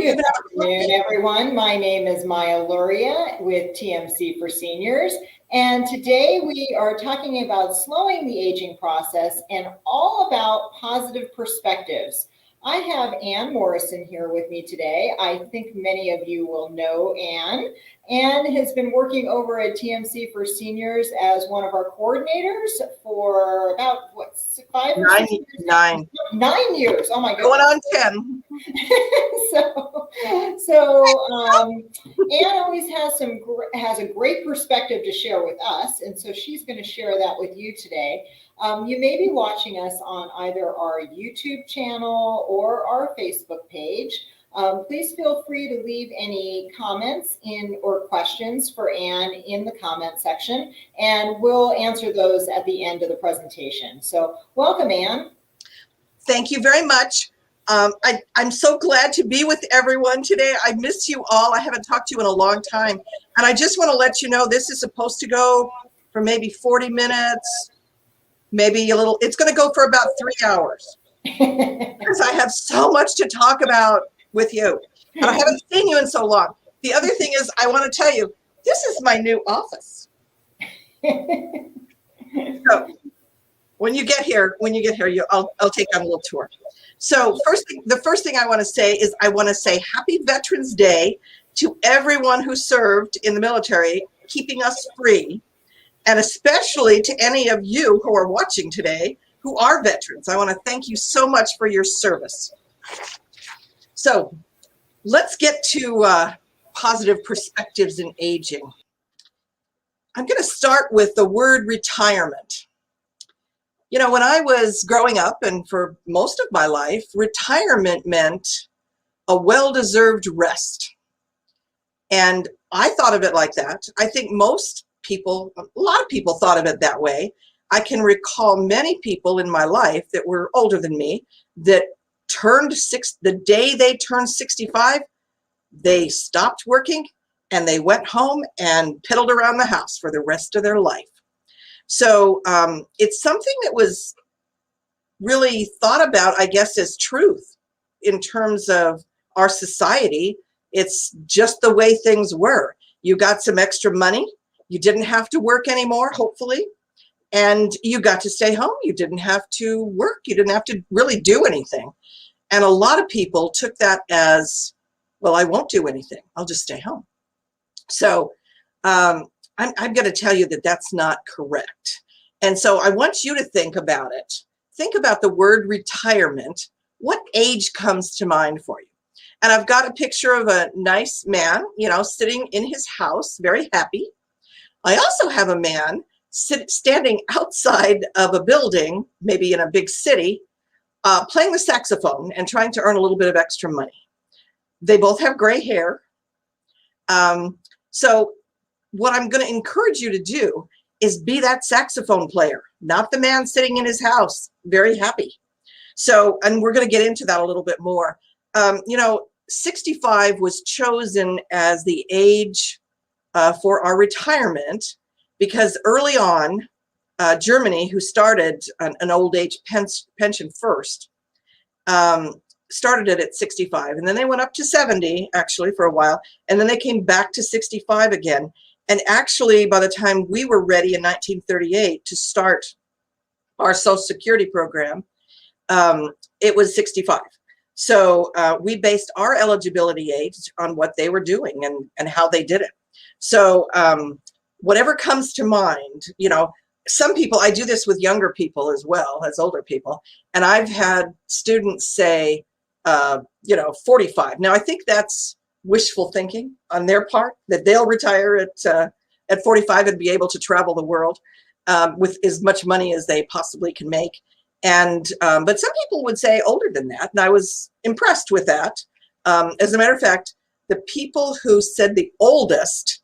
Good afternoon, everyone. My name is Maya Luria with TMC for Seniors, and today we are talking about slowing the aging process and all about positive perspectives. I have Anne Morrison here with me today. I think many of you will know Anne. Anne has been working over at TMC for Seniors as one of our coordinators for about, what, 5 or 6 years? 9 years. Oh my goodness. Going on 10. Anne always has a great perspective to share with us, and so she's going to share that with you today. You may be watching us on either our YouTube channel or our Facebook page. Please feel free to leave any comments or questions for Anne in the comment section, and we'll answer those at the end of the presentation. So welcome, Anne. Thank you very much. I'm so glad to be with everyone today. I miss you all. I haven't talked to you in a long time. And I just want to let you know this is supposed to go for maybe 40 minutes, maybe a little. It's going to go for about 3 hours because I have so much to talk about with you. And I haven't seen you in so long. The other thing is I want to tell you, this is my new office. So when you get here, I'll take you on a little tour. So the first thing I want to say is I want to say Happy Veterans Day to everyone who served in the military, keeping us free, and especially to any of you who are watching today who are veterans. I want to thank you so much for your service. So let's get to positive perspectives in aging. I'm going to start with the word retirement. You know, when I was growing up and for most of my life, retirement meant a well-deserved rest. And I thought of it like that. I think most people, a lot of people thought of it that way. I can recall many people in my life that were older than me that the day they turned 65, they stopped working and they went home and piddled around the house for the rest of their life. So it's something that was really thought about, I guess, as truth in terms of our society. It's just the way things were. You got some extra money. You didn't have to work anymore, hopefully. And you got to stay home. You didn't have to work. You didn't have to really do anything. And a lot of people took that as, well, I won't do anything. I'll just stay home. So I'm going to tell you that that's not correct. And so I want you to think about it. Think about the word retirement. What age comes to mind for you? And I've got a picture of a nice man, you know, sitting in his house, very happy. I also have a man standing outside of a building, maybe in a big city, playing the saxophone and trying to earn a little bit of extra money. They both have gray hair. So what I'm going to encourage you to do is be that saxophone player, not the man sitting in his house, very happy. So, and we're going to get into that a little bit more. You know, 65 was chosen as the age for our retirement because early on, Germany, who started an old age pension first, started it at 65, and then they went up to 70 actually for a while, and then they came back to 65 again. And actually, by the time we were ready in 1938 to start our Social Security program, it was 65. So we based our eligibility age on what they were doing and how they did it. So whatever comes to mind, you know, some people, I do this with younger people as well as older people, and I've had students say, you know, 45. Now, I think that's wishful thinking on their part, that they'll retire at 45 and be able to travel the world with as much money as they possibly can make. And but some people would say older than that, and I was impressed with that. As a matter of fact, the people who said the oldest,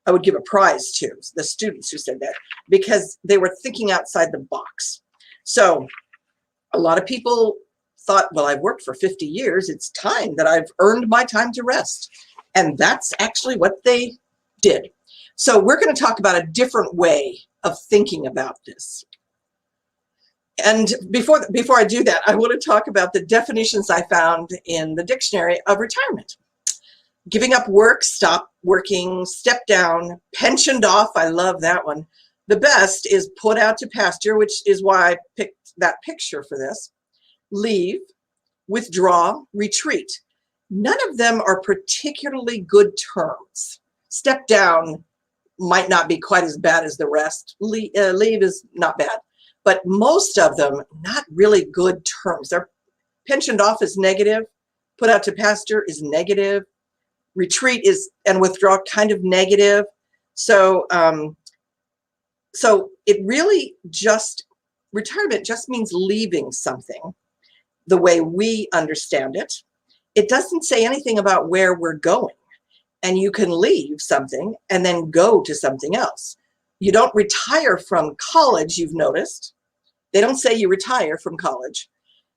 I would give a prize to, the students who said that, because they were thinking outside the box. So a lot of people thought, well, I've worked for 50 years. It's time that I've earned my time to rest. And that's actually what they did. So we're going to talk about a different way of thinking about this. And before I do that, I want to talk about the definitions I found in the dictionary of retirement. Giving up work, stop working, step down, pensioned off. I love that one. The best is put out to pasture, which is why I picked that picture for this. Leave, withdraw, retreat. None of them are particularly good terms. Step down might not be quite as bad as the rest. Leave is not bad, but most of them not really good terms. They're pensioned off is negative, put out to pasture is negative, retreat is and withdraw kind of negative. So so it really just, retirement just means leaving something the way we understand it. It doesn't say anything about where we're going. And you can leave something and then go to something else. You don't retire from college, you've noticed. They don't say you retire from college.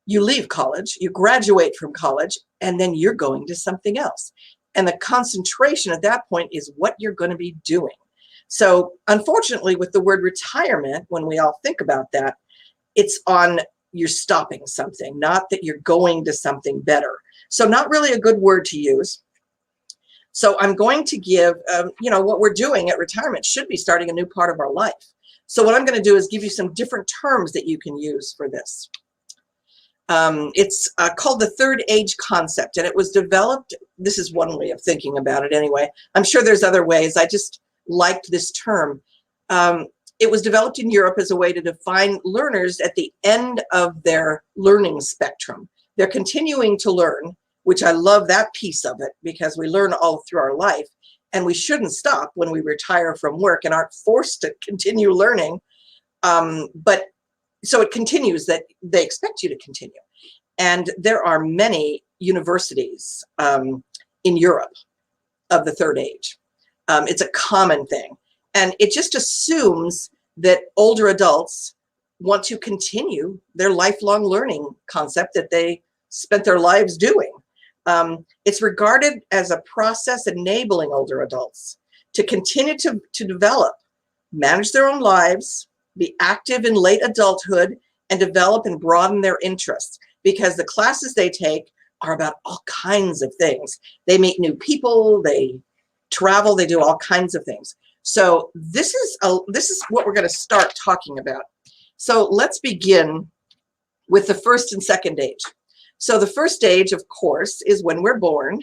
You leave college, you graduate from college, and then you're going to something else. And the concentration at that point is what you're going to be doing. So unfortunately, with the word retirement, when we all think about that, it's on you're stopping something, not that you're going to something better. So not really a good word to use. So I'm going to give, what we're doing at retirement should be starting a new part of our life. So what I'm going to do is give you some different terms that you can use for this. It's called the third age concept, and it was developed, this is one way of thinking about it anyway. I'm sure there's other ways. I just liked this term. It was developed in Europe as a way to define learners at the end of their learning spectrum. They're continuing to learn, which I love that piece of it, because we learn all through our life, and we shouldn't stop when we retire from work and aren't forced to continue learning. But so it continues, that they expect you to continue. And there are many universities in Europe of the third age. It's a common thing. And it just assumes that older adults want to continue their lifelong learning concept that they spent their lives doing. It's regarded as a process enabling older adults to continue to develop, manage their own lives, be active in late adulthood, and develop and broaden their interests, because the classes they take are about all kinds of things. They meet new people, they travel, they do all kinds of things. So this is what we're going to start talking about. So let's begin with the first and second age. So the first age, of course, is when we're born.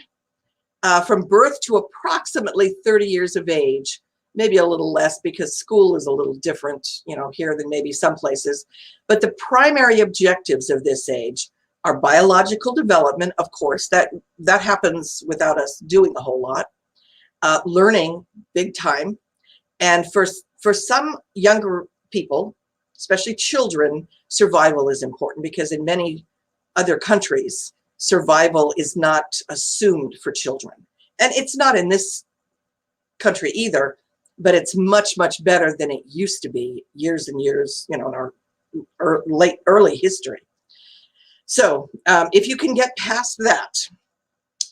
From birth to approximately 30 years of age, maybe a little less because school is a little different, here than maybe some places. But the primary objectives of this age are biological development, of course, that happens without us doing a whole lot. Learning, big time. And for some younger people, especially children, survival is important, because in many other countries, survival is not assumed for children. And it's not in this country either, but it's much, much better than it used to be years and years, in our early history. So if you can get past that,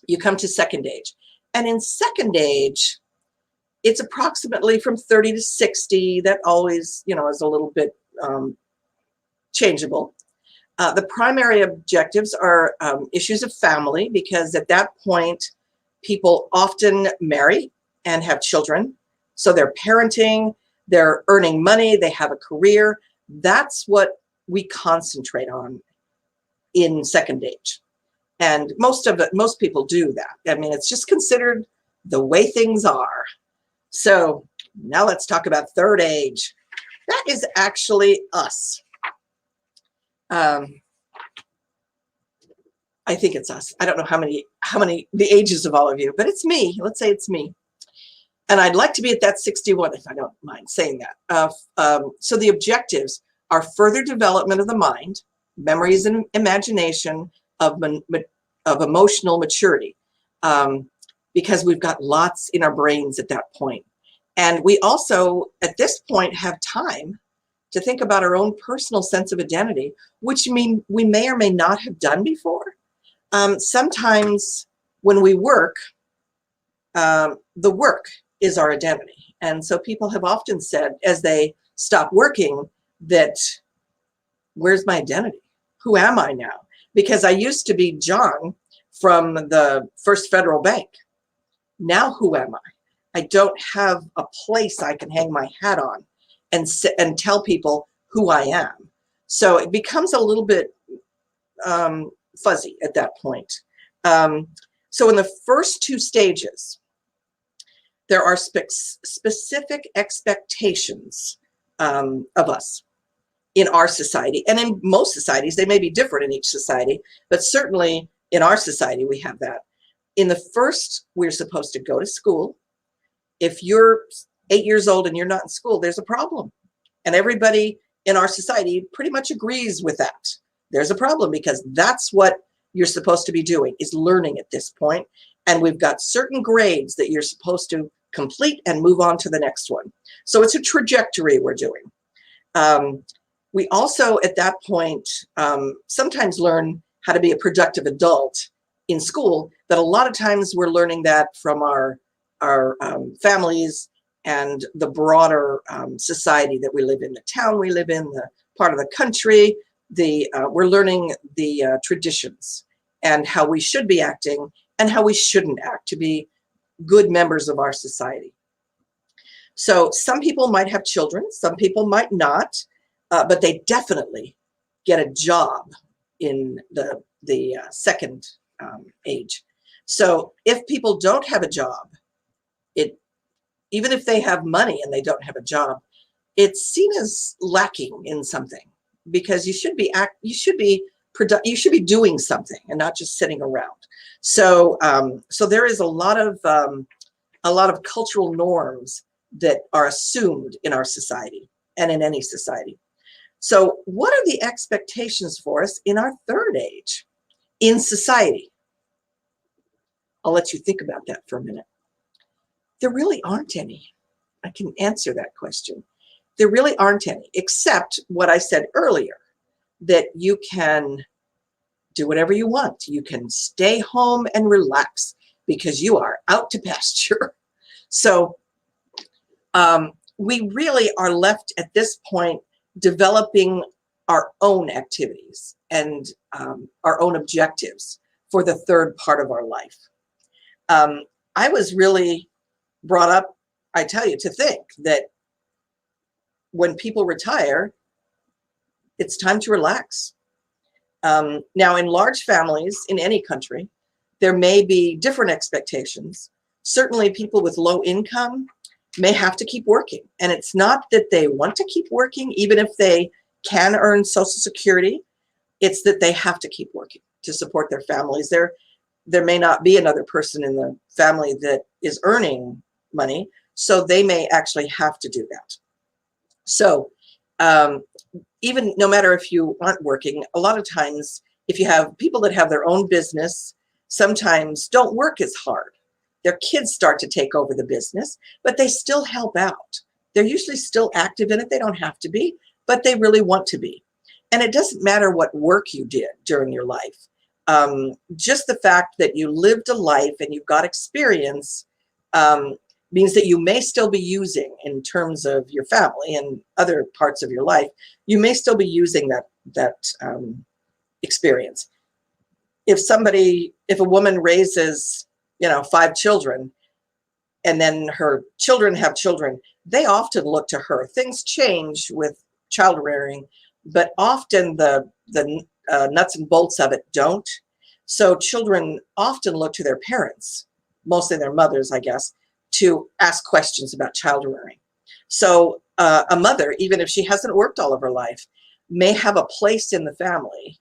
you come to second age. And in second age, it's approximately from 30 to 60. That always, is a little bit changeable. The primary objectives are issues of family, because at that point, people often marry and have children. So they're parenting, they're earning money, they have a career. That's what we concentrate on in second age. And most people do that. I mean, it's just considered the way things are. So now let's talk about third age. That is actually us. I think it's us. I don't know how many the ages of all of you, but it's me. Let's say it's me. And I'd like to be at that 61, if I don't mind saying that. So the objectives are further development of the mind, memories and imagination, of emotional maturity, because we've got lots in our brains at that point. And we also, at this point, have time to think about our own personal sense of identity, which we may or may not have done before. Sometimes when we work, the work is our identity. And so people have often said, as they stop working, that where's my identity? Who am I now? Because I used to be John from the First Federal Bank. Now who am I? I don't have a place I can hang my hat on and sit and tell people who I am. So it becomes a little bit fuzzy at that point. So in the first two stages, there are specific expectations of us in our society. And in most societies, they may be different in each society, but certainly in our society, we have that. In the first, we're supposed to go to school. If you're 8 years old and you're not in school, there's a problem. And everybody in our society pretty much agrees with that. There's a problem because that's what you're supposed to be doing, is learning at this point. And we've got certain grades that you're supposed to complete and move on to the next one. So it's a trajectory we're doing. We also, at that point, sometimes learn how to be a productive adult in school, but a lot of times we're learning that from our families and the broader society that we live in, the town we live in, the part of the country. We're learning the traditions and how we should be acting and how we shouldn't act to be good members of our society. So some people might have children, some people might not, but they definitely get a job in the second age. So if people don't have a job, even if they have money and they don't have a job, it's seen as lacking in something, because you should be doing something and not just sitting around. So so there is a lot of cultural norms that are assumed in our society and in any society. So what are the expectations for us in our third age in society? I'll let you think about that for a minute. There really aren't any. I can answer that question. There really aren't any, except what I said earlier, that you can do whatever you want. You can stay home and relax because you are out to pasture. So we really are left at this point developing our own activities and our own objectives for the third part of our life. I was really brought up, I tell you, to think that when people retire, it's time to relax. Now, in large families in any country, there may be different expectations. Certainly people with low income may have to keep working. And it's not that they want to keep working, even if they can earn Social Security. It's that they have to keep working to support their families. There may not be another person in the family that is earning money, so they may actually have to do that. So even no matter if you aren't working, a lot of times if you have people that have their own business, sometimes don't work as hard. Their kids start to take over the business, but they still help out. They're usually still active in it. They don't have to be, but they really want to be. And it doesn't matter what work you did during your life. Just the fact that you lived a life and you've got experience means that you may still be using, in terms of your family and other parts of your life, you may still be using that experience. If a woman raises 5 children, and then her children have children, they often look to her. Things change with child rearing, but often the nuts and bolts of it don't. So children often look to their parents, mostly their mothers, I guess, to ask questions about child rearing. So a mother, even if she hasn't worked all of her life, may have a place in the family,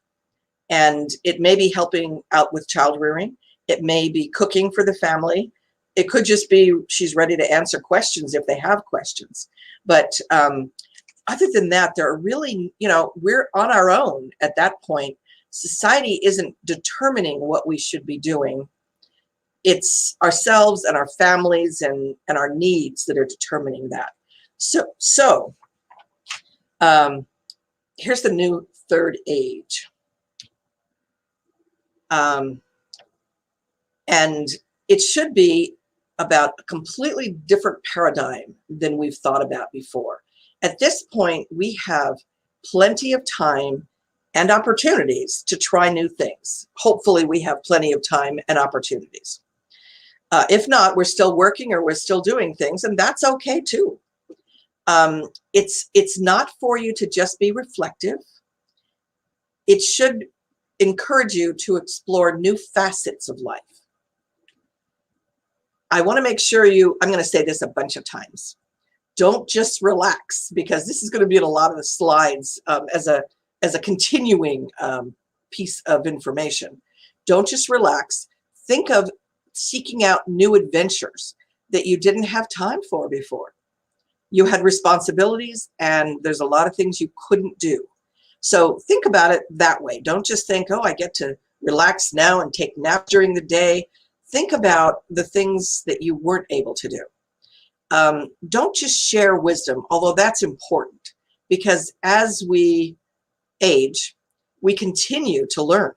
and it may be helping out with child rearing. It may be cooking for the family. It could just be she's ready to answer questions if they have questions. But other than that, there are really, we're on our own at that point. Society isn't determining what we should be doing. It's ourselves and our families and our needs that are determining that. So here's the new third age. And it should be about a completely different paradigm than we've thought about before. At this point, we have plenty of time and opportunities to try new things. Hopefully we have plenty of time and opportunities. If not, we're still working or we're still doing things, and that's okay too. It's not for you to just be reflective. It should encourage you to explore new facets of life. I want to make sure I'm going to say this a bunch of times. Don't just relax, because this is going to be in a lot of the slides as a continuing piece of information. Don't just relax. Think of seeking out new adventures that you didn't have time for before. You had responsibilities, and there's a lot of things you couldn't do. So think about it that way. Don't just think, oh, I get to relax now and take naps during the day. Think about the things that you weren't able to do. Don't just share wisdom, although that's important, because as we age, we continue to learn.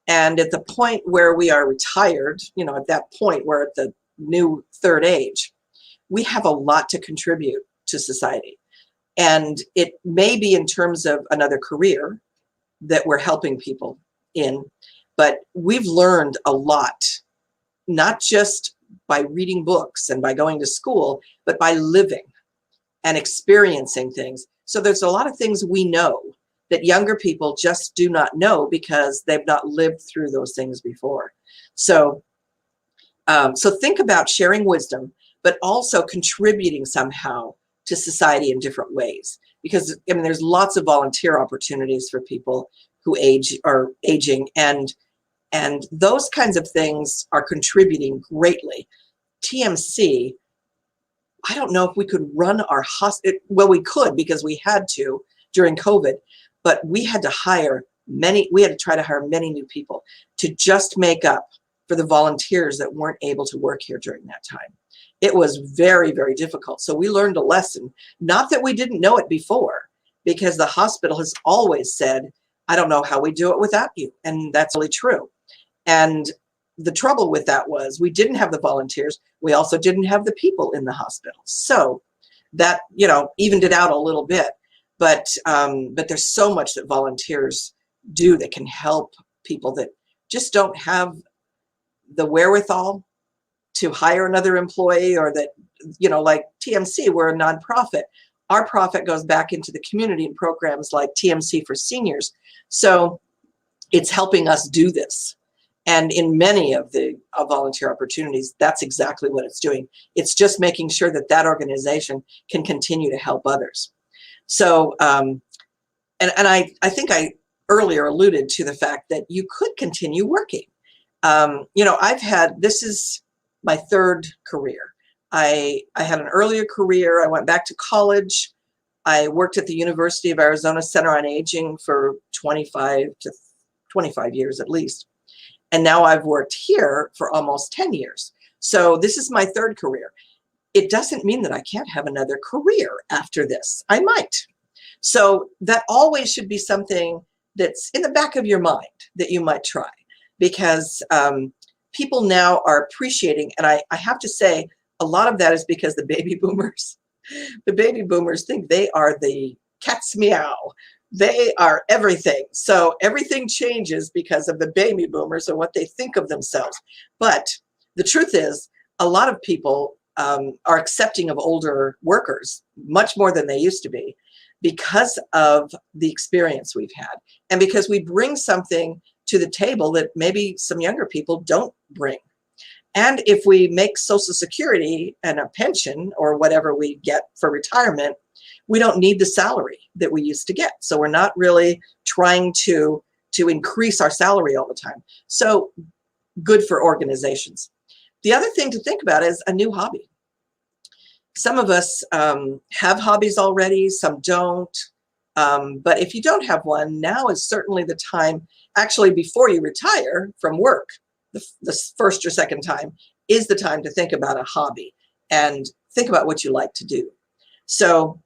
And at the point where we are retired, at that point, we're at the new third age, we have a lot to contribute to society. And it may be in terms of another career that we're helping people in, but we've learned a lot, not just by reading books and by going to school, but by living and experiencing things. So there's a lot of things we know that younger people just do not know because they've not lived through those things before. So think about sharing wisdom, but also contributing somehow to society in different ways. Because there's lots of volunteer opportunities for people who are aging, and those kinds of things are contributing greatly. TMC, I don't know if we could run our hospital. Well, we could, because we had to during COVID, but we had to try to hire many new people to just make up for the volunteers that weren't able to work here during that time. It was very, very difficult. So we learned a lesson, not that we didn't know it before, because the hospital has always said, I don't know how we do it without you. And that's really true. And the trouble with that was we didn't have the volunteers. We also didn't have the people in the hospital. So that, evened it out a little bit. But there's so much that volunteers do that can help people that just don't have the wherewithal to hire another employee, or that, like TMC, we're a nonprofit. Our profit goes back into the community in programs like TMC for Seniors. So it's helping us do this. And in many of the volunteer opportunities, that's exactly what it's doing. It's just making sure that organization can continue to help others. So, and I think I earlier alluded to the fact that you could continue working. This is my third career. I had an earlier career. I went back to college. I worked at the University of Arizona Center on Aging for 25 years at least. And now I've worked here for almost 10 years. So this is my third career. It doesn't mean that I can't have another career after this. I might. So that always should be something that's in the back of your mind that you might try, because people now are appreciating, and I have to say, a lot of that is because the baby boomers think they are the cat's meow. They are everything. So everything changes because of the baby boomers and what they think of themselves. But the truth is, a lot of people are accepting of older workers much more than they used to be, because of the experience we've had, and because we bring something to the table that maybe some younger people don't bring. And if we make Social Security and a pension or whatever we get for retirement, we don't need the salary that we used to get. So we're not really trying to increase our salary all the time. So good for organizations. The other thing to think about is a new hobby. Some of us have hobbies already, some don't. But if you don't have one, now is certainly the time, actually before you retire from work, the first or second time, is the time to think about a hobby and think about what you like to do. So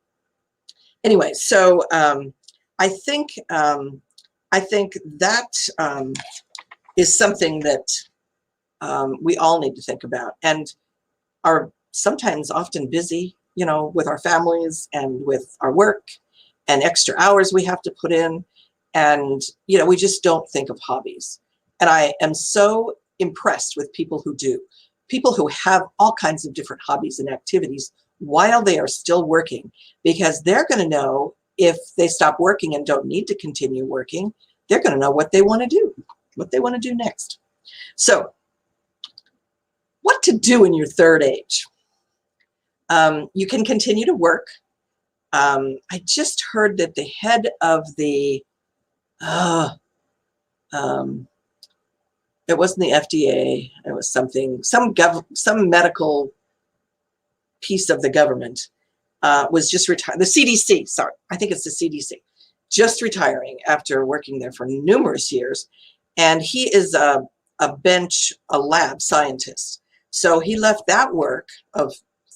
anyway, I think that is something that we all need to think about, and are sometimes often busy, with our families and with our work. and extra hours we have to put in. And, you know, we just don't think of hobbies. And I am so impressed with people who do, people who have all kinds of different hobbies and activities while they are still working, because they're going to know if they stop working and don't need to continue working, they're going to know what they want to do, what they want to do next. So what to do in your third age? You can continue to work. I just heard that the head of the, it wasn't the FDA, it was something, some medical piece of the government was just retired. The CDC, sorry, I think it's the CDC, just retiring after working there for numerous years. And he is a lab scientist. So he left that work of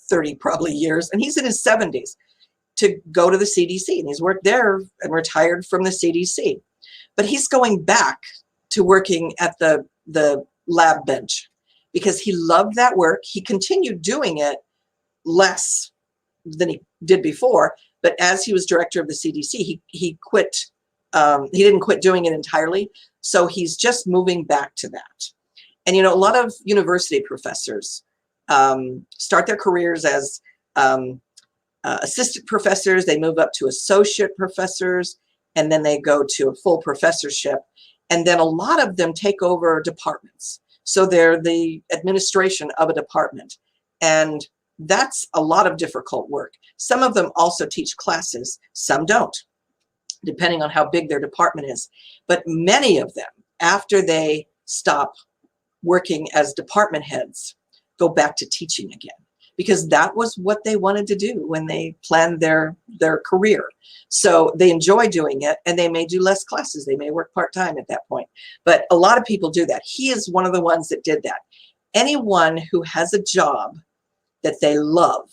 30 probably years, and he's in his 70s, to go to the CDC. And he's worked there and retired from the CDC. But he's going back to working at the lab bench because he loved that work. He continued doing it less than he did before, but as he was director of the CDC, he quit. He didn't quit doing it entirely, so he's just moving back to that. And you know, a lot of university professors start their careers as assistant professors. They move up to associate professors, and then they go to a full professorship. And then a lot of them take over departments. So they're the administration of a department. And that's a lot of difficult work. Some of them also teach classes, some don't, depending on how big their department is. But many of them, after they stop working as department heads, go back to teaching again, because that was what they wanted to do when they planned their career. So they enjoy doing it, and they may do less classes. They may work part-time at that point. But a lot of people do that. He is one of the ones that did that. Anyone who has a job that they love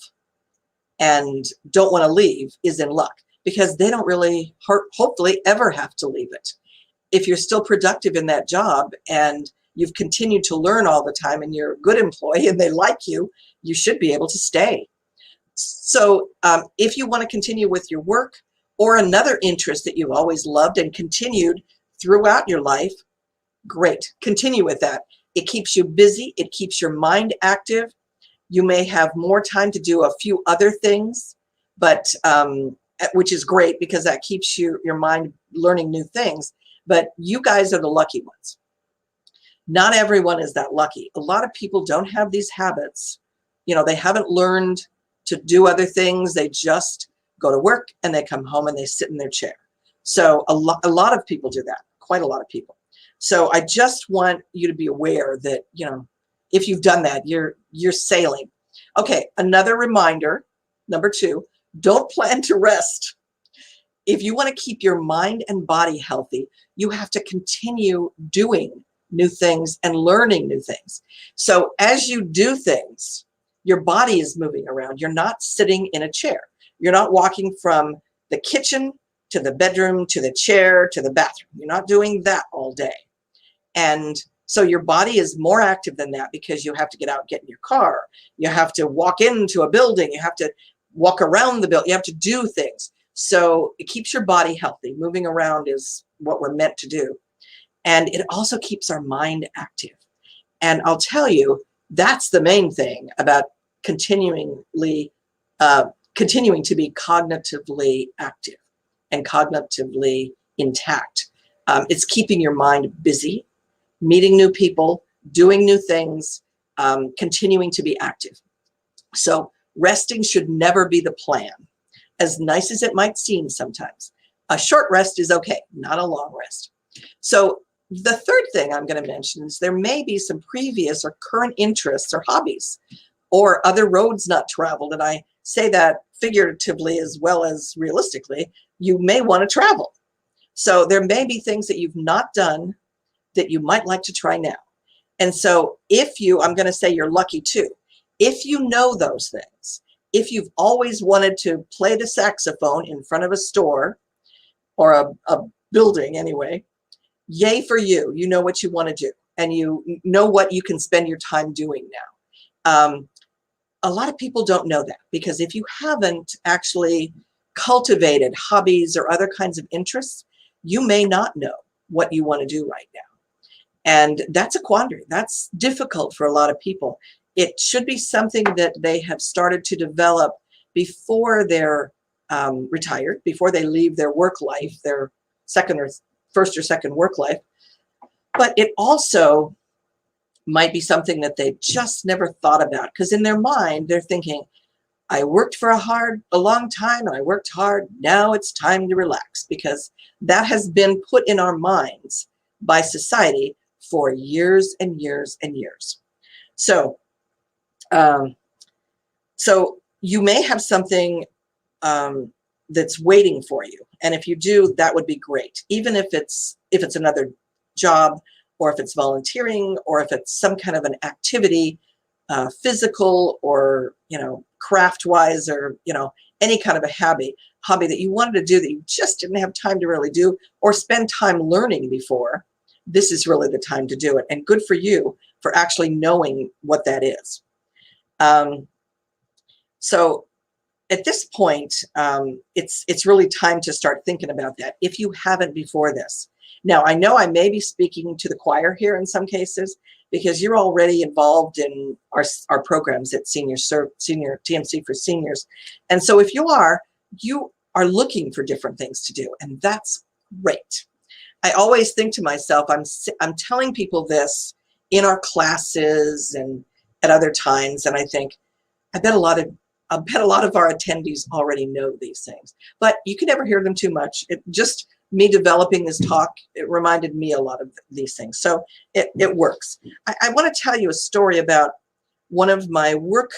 and don't want to leave is in luck, because they don't really hopefully ever have to leave it. If you're still productive in that job and you've continued to learn all the time and you're a good employee and they like you, you should be able to stay. So if you want to continue with your work or another interest that you've always loved and continued throughout your life, great, continue with that. It keeps you busy, it keeps your mind active. You may have more time to do a few other things, but which is great because that keeps your mind learning new things. But you guys are the lucky ones. Not everyone is that lucky. A lot of people don't have these habits. You know, they haven't learned to do other things. They just go to work and they come home and they sit in their chair. So a lot of people do that, quite a lot of people. So I just want you to be aware that, you know, if you've done that, you're sailing. Okay, another reminder, number 2, don't plan to rest. If you want to keep your mind and body healthy, you have to continue doing new things and learning new things. So as you do things, your body is moving around. You're not sitting in a chair. You're not walking from the kitchen to the bedroom to the chair to the bathroom. You're not doing that all day. And so your body is more active than that, because you have to get out, get in your car. You have to walk into a building. You have to walk around the building. You have to do things. So it keeps your body healthy. Moving around is what we're meant to do. And it also keeps our mind active. And I'll tell you, that's the main thing about continuing to be cognitively active and cognitively intact. It's keeping your mind busy, meeting new people, doing new things, continuing to be active. So resting should never be the plan, as nice as it might seem sometimes. A short rest is okay, not a long rest. So the third thing I'm going to mention is there may be some previous or current interests or hobbies or other roads not traveled. And I say that figuratively as well as realistically. You may want to travel. So there may be things that you've not done that you might like to try now. And so I'm going to say you're lucky too. If you know those things, if you've always wanted to play the saxophone in front of a store or a building anyway, yay for you. You know what you want to do, and you know what you can spend your time doing now. A lot of people don't know that, because if you haven't actually cultivated hobbies or other kinds of interests, you may not know what you want to do right now. And that's a quandary. That's difficult for a lot of people. It should be something that they have started to develop before they're retired, before they leave their work life, their first or second work life. But it also might be something that they just never thought about, because in their mind, they're thinking, I worked for a long time and I worked hard. Now it's time to relax, because that has been put in our minds by society for years and years and years. So, so you may have something that's waiting for you. And if you do, that would be great. Even if it's another job, or if it's volunteering, or if it's some kind of an activity, physical or, craft wise, or, any kind of a hobby that you wanted to do that you just didn't have time to really do or spend time learning before, this is really the time to do it. And good for you for actually knowing what that is. So at this point, it's really time to start thinking about that if you haven't before this. Now, I know I may be speaking to the choir here in some cases, because you're already involved in our programs at Senior TMC for Seniors. And so if you are looking for different things to do, and that's great. I always think to myself, I'm telling people this in our classes and at other times, and I think, I bet a lot of our attendees already know these things, but you can never hear them too much. Just me developing this talk, it reminded me a lot of these things. So it works. I want to tell you a story about one of my work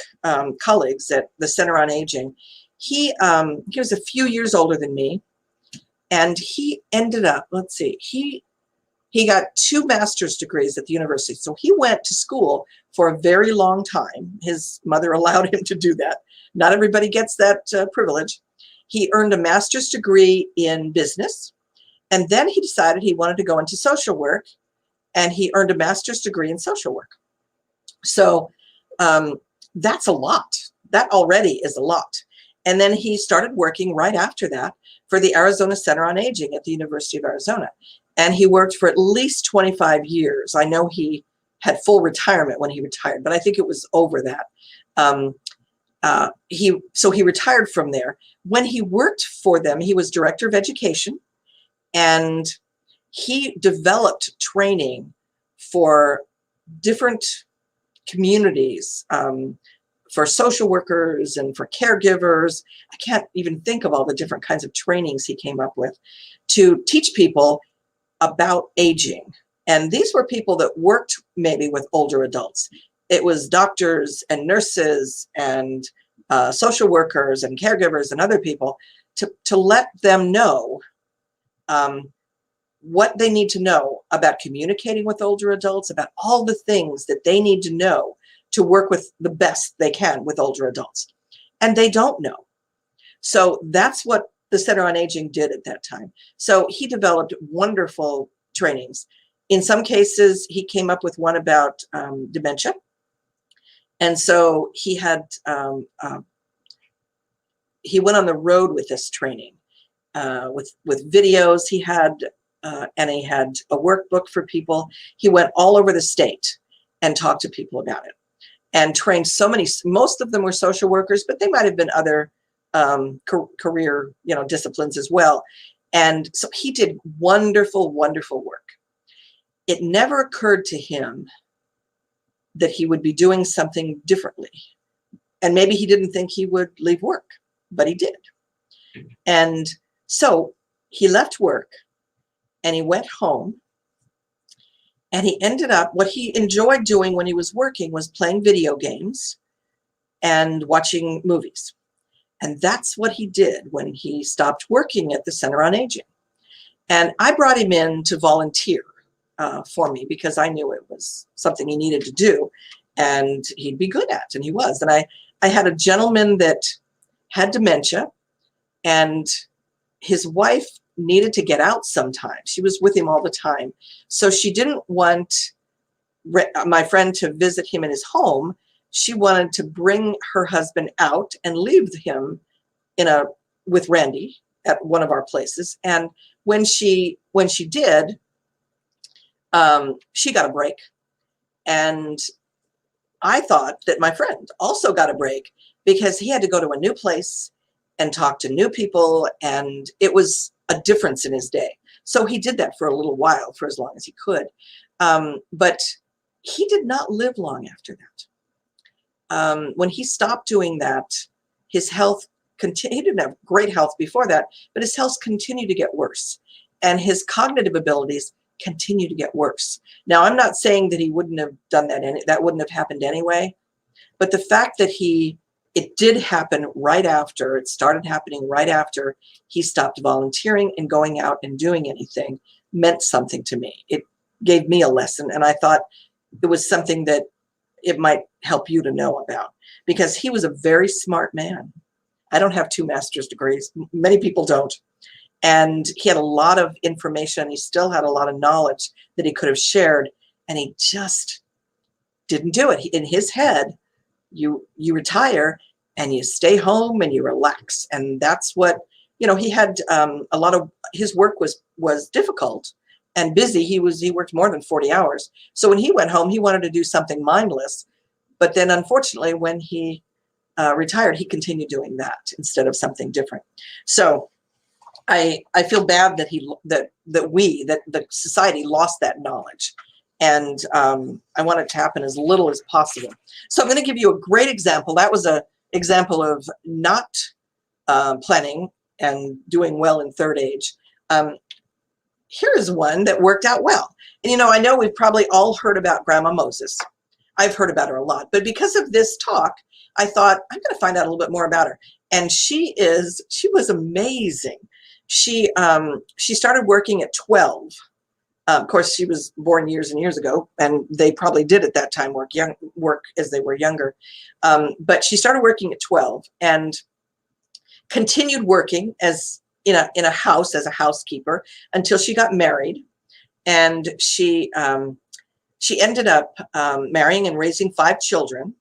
colleagues at the Center on Aging. He was a few years older than me, and he ended up, he got 2 master's degrees at the university. So he went to school for a very long time. His mother allowed him to do that. Not everybody gets that privilege. He earned a master's degree in business, and then he decided he wanted to go into social work, and he earned a master's degree in social work. So that's a lot. That already is a lot. And then he started working right after that for the Arizona Center on Aging at the University of Arizona. And he worked for at least 25 years. I know he had full retirement when he retired, but I think it was over that. So he retired from there. When he worked for them, he was director of education, and he developed training for different communities, for social workers and for caregivers. I can't even think of all the different kinds of trainings he came up with to teach people about aging. And these were people that worked maybe with older adults. It was doctors and nurses and social workers and caregivers and other people to let them know what they need to know about communicating with older adults, about all the things that they need to know to work with the best they can with older adults. And they don't know. So that's what the Center on Aging did at that time. So he developed wonderful trainings. In some cases, he came up with one about dementia. And so he went on the road with this training, with videos he had, and he had a workbook for people. He went all over the state and talked to people about it, and trained most of them were social workers, but they might have been other career, disciplines as well. And so he did wonderful, wonderful work. It never occurred to him that he would be doing something differently. And maybe he didn't think he would leave work, but he did. And so he left work and he went home, and he ended up, what he enjoyed doing when he was working was playing video games and watching movies. And that's what he did when he stopped working at the Center on Aging. And I brought him in to volunteer for me, because I knew it was something he needed to do and he'd be good at, and he was. And I had a gentleman that had dementia, and his wife needed to get out sometimes. She was with him all the time. So she didn't want my friend to visit him in his home. She wanted to bring her husband out and leave him in a with Randy at one of our places. And when she did, she got a break. And I thought that my friend also got a break because he had to go to a new place and talk to new people. And it was a difference in his day. So he did that for a little while, for as long as he could. But he did not live long after that. When he stopped doing that, his health continued. He didn't have great health before that, but his health continued to get worse. And his cognitive abilities continue to get worse. Now, I'm not saying that he wouldn't have done that, that wouldn't have happened anyway. But the fact that it did happen right after, it started happening right after he stopped volunteering and going out and doing anything, meant something to me. It gave me a lesson. And I thought it was something that it might help you to know about, because he was a very smart man. I don't have 2 master's degrees. Many people don't. And he had a lot of information. He still had a lot of knowledge that he could have shared, and he just didn't do it. In his head, you retire and you stay home and you relax. And that's what, he had a lot of, his work was difficult and busy. He worked more than 40 hours. So when he went home, he wanted to do something mindless. But then unfortunately, when he retired, he continued doing that instead of something different. So I feel bad that that the society lost that knowledge. And I want it to happen as little as possible. So I'm going to give you a great example. That was an example of not planning and doing well in third age. Here is one that worked out well. And, I know we've probably all heard about Grandma Moses. I've heard about her a lot. But because of this talk, I thought, I'm going to find out a little bit more about her. And she was amazing. She started working at 12. Of course, she was born years and years ago, and they probably did at that time work as they were younger. But she started working at 12 and continued working as in a house as a housekeeper until she got married, and she ended up marrying and raising 5 children,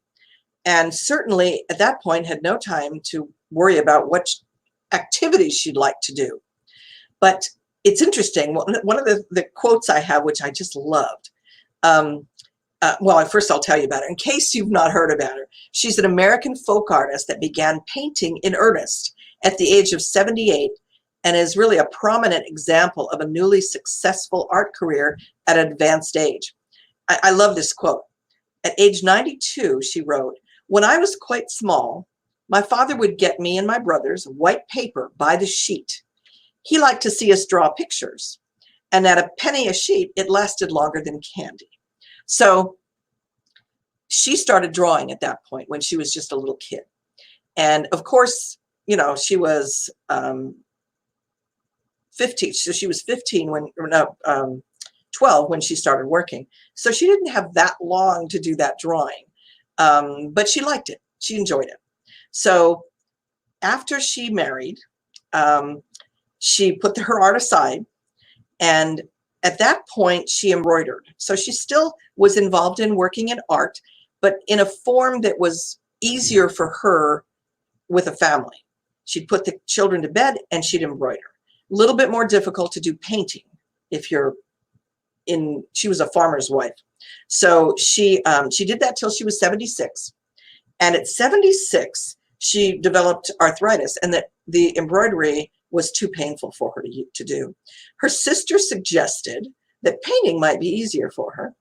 and certainly at that point had no time to worry about what activities she'd like to do. But it's interesting. One of the quotes I have, which I just loved. First I'll tell you about her. In case you've not heard about her, she's an American folk artist that began painting in earnest at the age of 78 and is really a prominent example of a newly successful art career at an advanced age. I love this quote. At age 92, she wrote, "When I was quite small, my father would get me and my brothers white paper by the sheet. He liked to see us draw pictures, and at a penny a sheet, it lasted longer than candy." So she started drawing at that point when she was just a little kid. And of course, she was 15. So she was 15 when, 12 when she started working. So she didn't have that long to do that drawing, but she liked it. She enjoyed it. So after she married, she put her art aside, and at that point she embroidered. So she still was involved in working in art, but in a form that was easier for her with a family. She'd put the children to bed and she'd embroider. A little bit more difficult to do painting if she was a farmer's wife. So she did that till she was 76. And at 76, she developed arthritis, and the embroidery was too painful for her to do. Her sister suggested that painting might be easier for her,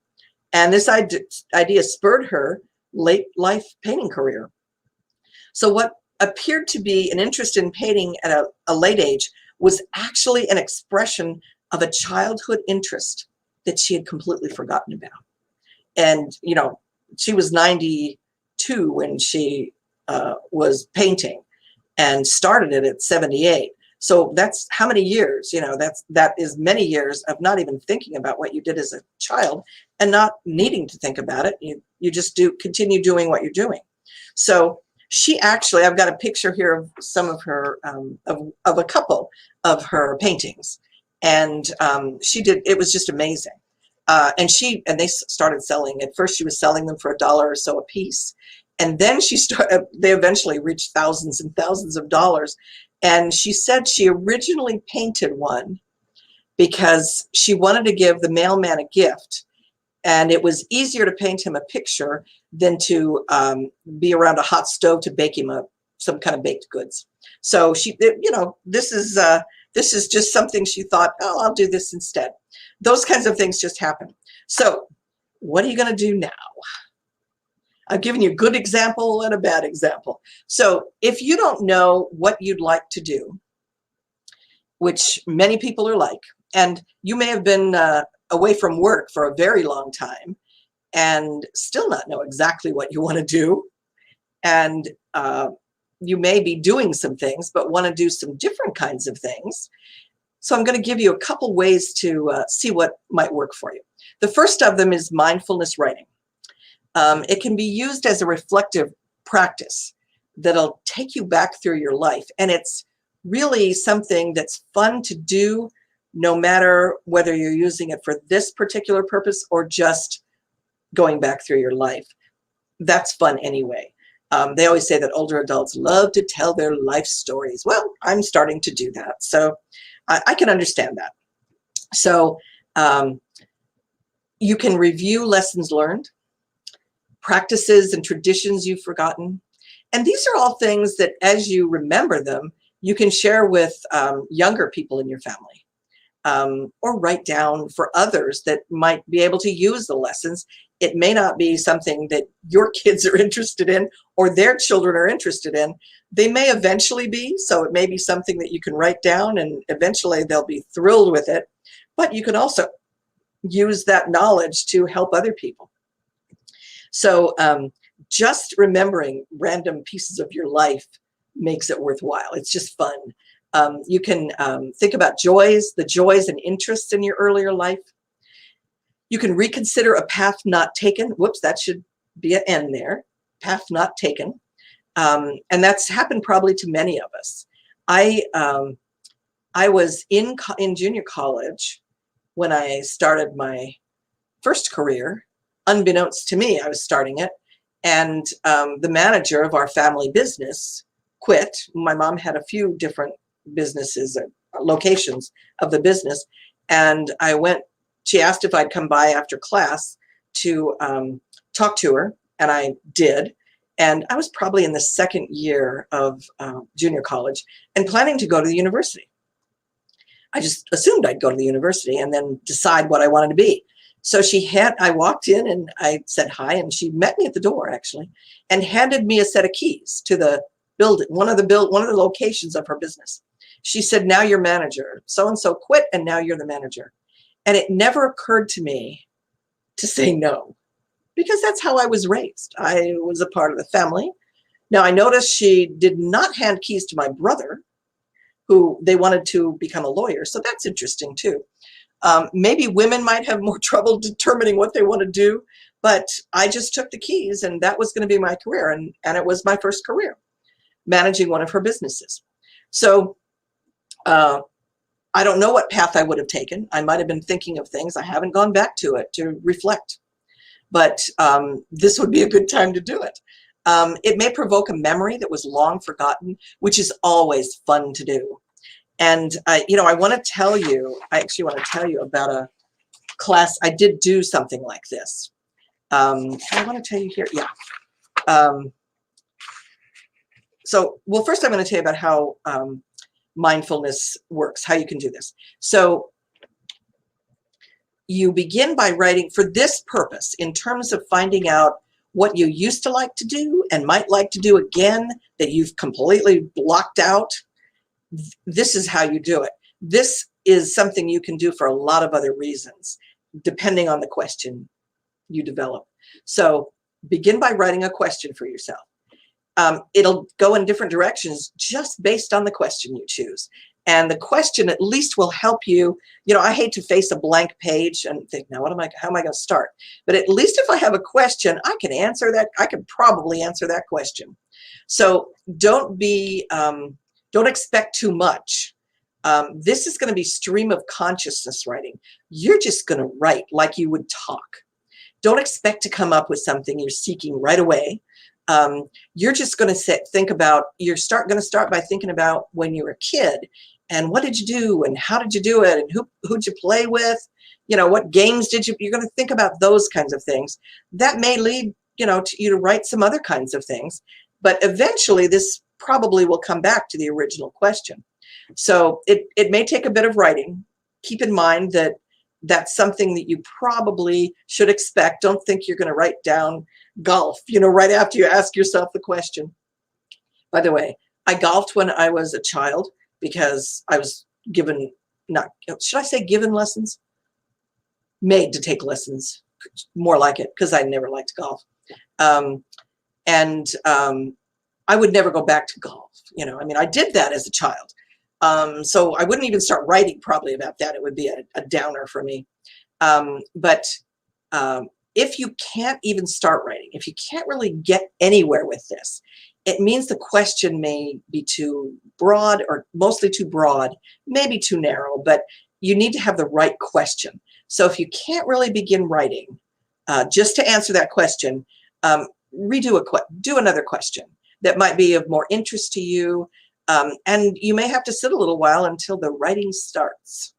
and this idea spurred her late life painting career. So what appeared to be an interest in painting at a late age was actually an expression of a childhood interest that she had completely forgotten about. And, she was 92 when she was painting and started it at 78. So that's how many years, that is many years of not even thinking about what you did as a child and not needing to think about it. You just continue doing what you're doing. So she actually, I've got a picture here of some of her, of a couple of her paintings. And it was just amazing. And they started selling. At first she was selling them for $1 or so a piece. And then they eventually reached thousands and thousands of dollars. And she said she originally painted one because she wanted to give the mailman a gift. And it was easier to paint him a picture than to be around a hot stove to bake him some kind of baked goods. So this is just something she thought, oh, I'll do this instead. Those kinds of things just happen. So what are you going to do now? I've given you a good example and a bad example. So if you don't know what you'd like to do, which many people are like, and you may have been away from work for a very long time and still not know exactly what you want to do, and you may be doing some things but want to do some different kinds of things. So I'm going to give you a couple ways to see what might work for you. The first of them is mindfulness writing. It can be used as a reflective practice that'll take you back through your life. And it's really something that's fun to do, no matter whether you're using it for this particular purpose or just going back through your life. That's fun anyway. They always say that older adults love to tell their life stories. Well, I'm starting to do that. So I can understand that. So you can review lessons learned, practices and traditions you've forgotten. And these are all things that as you remember them, you can share with younger people in your family, or write down for others that might be able to use the lessons. It may not be something that your kids are interested in or their children are interested in. They may eventually be, so it may be something that you can write down and eventually they'll be thrilled with it. But you can also use that knowledge to help other people. So just remembering random pieces of your life makes it worthwhile. It's just fun. You can think about the joys and interests in your earlier life. You can reconsider a path not taken. Whoops, that should be an N there. Path not taken. And that's happened probably to many of us. I was in junior college when I started my first career. Unbeknownst to me, I was starting it. And the manager of our family business quit. My mom had a few different businesses, locations of the business. And she asked if I'd come by after class to talk to her. And I did. And I was probably in the second year of junior college and planning to go to the university. I just assumed I'd go to the university and then decide what I wanted to be. So I walked in and I said hi, and she met me at the door actually and handed me a set of keys to the building, one of the locations of her business. She said, now you're manager. So-and-so quit and now you're the manager. And it never occurred to me to say no, because that's how I was raised. I was a part of the family. Now I noticed she did not hand keys to my brother, who they wanted to become a lawyer. So that's interesting too. Maybe women might have more trouble determining what they want to do, but I just took the keys and that was going to be my career. And it was my first career, managing one of her businesses. So I don't know what path I would have taken. I might have been thinking of things. I haven't gone back to it to reflect, but this would be a good time to do it. It may provoke a memory that was long forgotten, which is always fun to do. And, I actually want to tell you about a class. I did do something like this. I want to tell you here. Yeah. First I'm going to tell you about how mindfulness works, how you can do this. So you begin by writing for this purpose in terms of finding out what you used to like to do and might like to do again that you've completely blocked out. This is how you do it. This is something you can do for a lot of other reasons, depending on the question you develop. So begin by writing a question for yourself. It'll go in different directions just based on the question you choose. And the question at least will help you. I hate to face a blank page and think, now how am I going to start? But at least if I have a question, I can answer that. I can probably answer that question. So don't expect too much. This is going to be stream of consciousness writing. You're just going to write like you would talk. Don't expect to come up with something you're seeking right away. You're just going to think about, going to start by thinking about when you were a kid and what did you do and how did you do it and who'd you play with, what games you're going to think about those kinds of things. That may lead, to you to write some other kinds of things, but eventually this probably will come back to the original question. So it may take a bit of writing. Keep in mind that that's something that you probably should expect. Don't think you're going to write down golf, right after you ask yourself the question. By the way, I golfed when I was a child because I was given, should I say given lessons? Made to take lessons, more like it, because I never liked golf. I would never go back to golf. I did that as a child. So I wouldn't even start writing probably about that. It would be a downer for me. But if you can't even start writing, if you can't really get anywhere with this, it means the question may be too broad or mostly too broad, maybe too narrow, but you need to have the right question. So if you can't really begin writing, just to answer that question, do another question that might be of more interest to you. And you may have to sit a little while until the writing starts.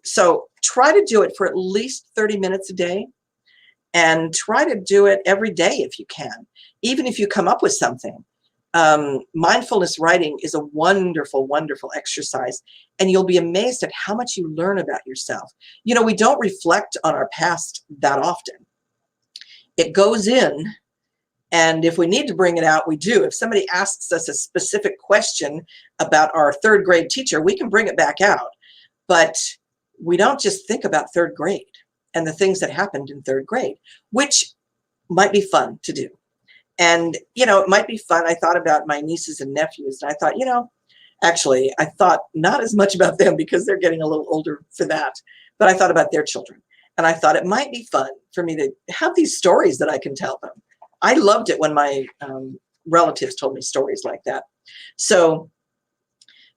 So try to do it for at least 30 minutes a day and try to do it every day if you can, even if you come up with something. Mindfulness writing is a wonderful, wonderful exercise, and you'll be amazed at how much you learn about yourself. We don't reflect on our past that often. It goes in, and if we need to bring it out, we do. If somebody asks us a specific question about our third grade teacher, we can bring it back out. But we don't just think about third grade and the things that happened in third grade, which might be fun to do. And, it might be fun. I thought about my nieces and nephews, and I thought, actually, I thought not as much about them because they're getting a little older for that, but I thought about their children. And I thought it might be fun for me to have these stories that I can tell them. I loved it when my relatives told me stories like that. So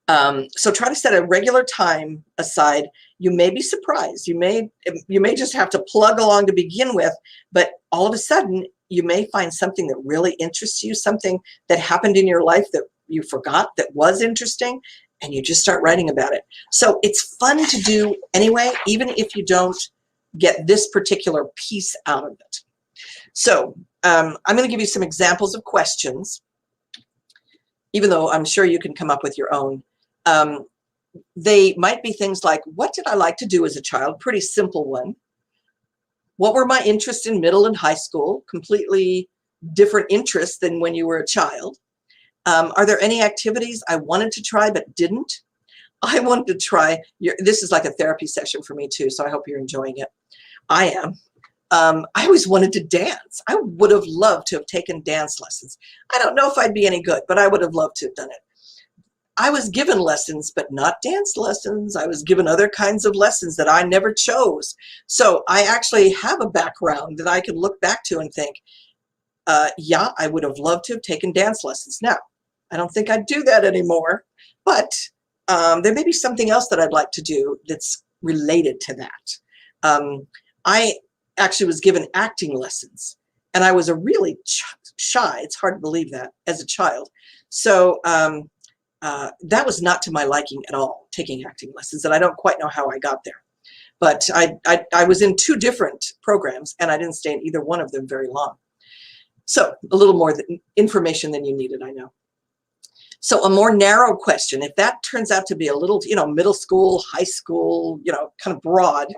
try to set a regular time aside. You may be surprised. You may just have to plug along to begin with, but all of a sudden you may find something that really interests you, something that happened in your life that you forgot that was interesting, and you just start writing about it. So it's fun to do anyway, even if you don't get this particular piece out of it. So I'm going to give you some examples of questions, even though I'm sure you can come up with your own. They might be things like, what did I like to do as a child? Pretty simple one. What were my interests in middle and high school? Completely different interests than when you were a child. Are there any activities I wanted to try but didn't? I wanted to try, this is like a therapy session for me too, so I hope you're enjoying it. I am. I always wanted to dance. I would have loved to have taken dance lessons. I don't know if I'd be any good, but I would have loved to have done it. I was given lessons, but not dance lessons. I was given other kinds of lessons that I never chose. So I actually have a background that I can look back to and think, yeah, I would have loved to have taken dance lessons. Now, I don't think I'd do that anymore, but there may be something else that I'd like to do that's related to that. I actually was given acting lessons, and I was a really shy, it's hard to believe that, as a child. So that was not to my liking at all, taking acting lessons, and I don't quite know how I got there. But I was in 2 different programs, and I didn't stay in either one of them very long. So a little more information than you needed, I know. So a more narrow question, if that turns out to be a little, middle school, high school, kind of broad,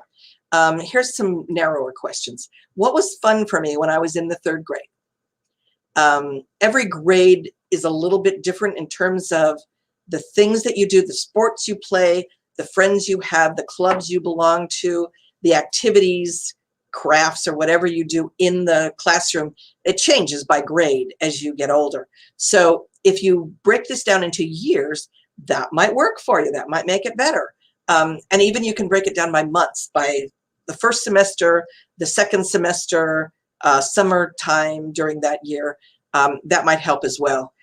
here's some narrower questions. What was fun for me when I was in the 3rd grade? Every grade is a little bit different in terms of the things that you do, the sports you play, the friends you have, the clubs you belong to, the activities, crafts, or whatever you do in the classroom. It changes by grade as you get older. So if you break this down into years, that might work for you. That might make it better. And even you can break it down by months, by the 1st semester, the 2nd semester, summertime during that year. That might help as well.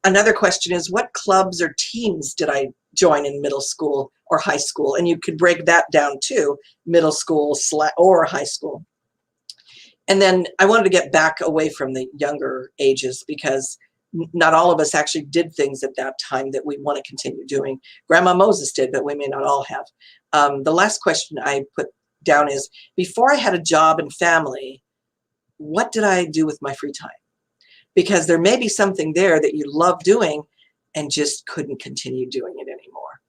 Another question is, what clubs or teams did I join in middle school or high school? And you could break that down too, middle school or high school. And then I wanted to get back away from the younger ages because not all of us actually did things at that time that we want to continue doing. Grandma Moses did, but we may not all have. The last question I put down is, before I had a job and family, what did I do with my free time? Because there may be something there that you love doing and just couldn't continue doing it anymore.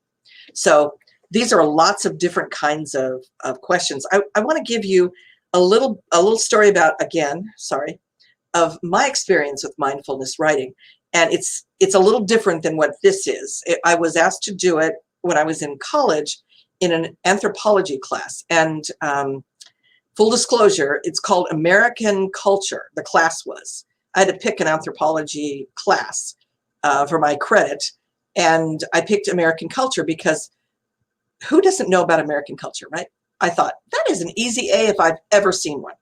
So these are lots of different kinds of questions. I want to give you a little story about, of my experience with mindfulness writing. And it's a little different than what this is. I was asked to do it when I was in college in an anthropology class. And full disclosure, it's called American Culture, the class was. I had to pick an anthropology class for my credit. And I picked American Culture because who doesn't know about American culture, right? I thought, that is an easy A if I've ever seen one.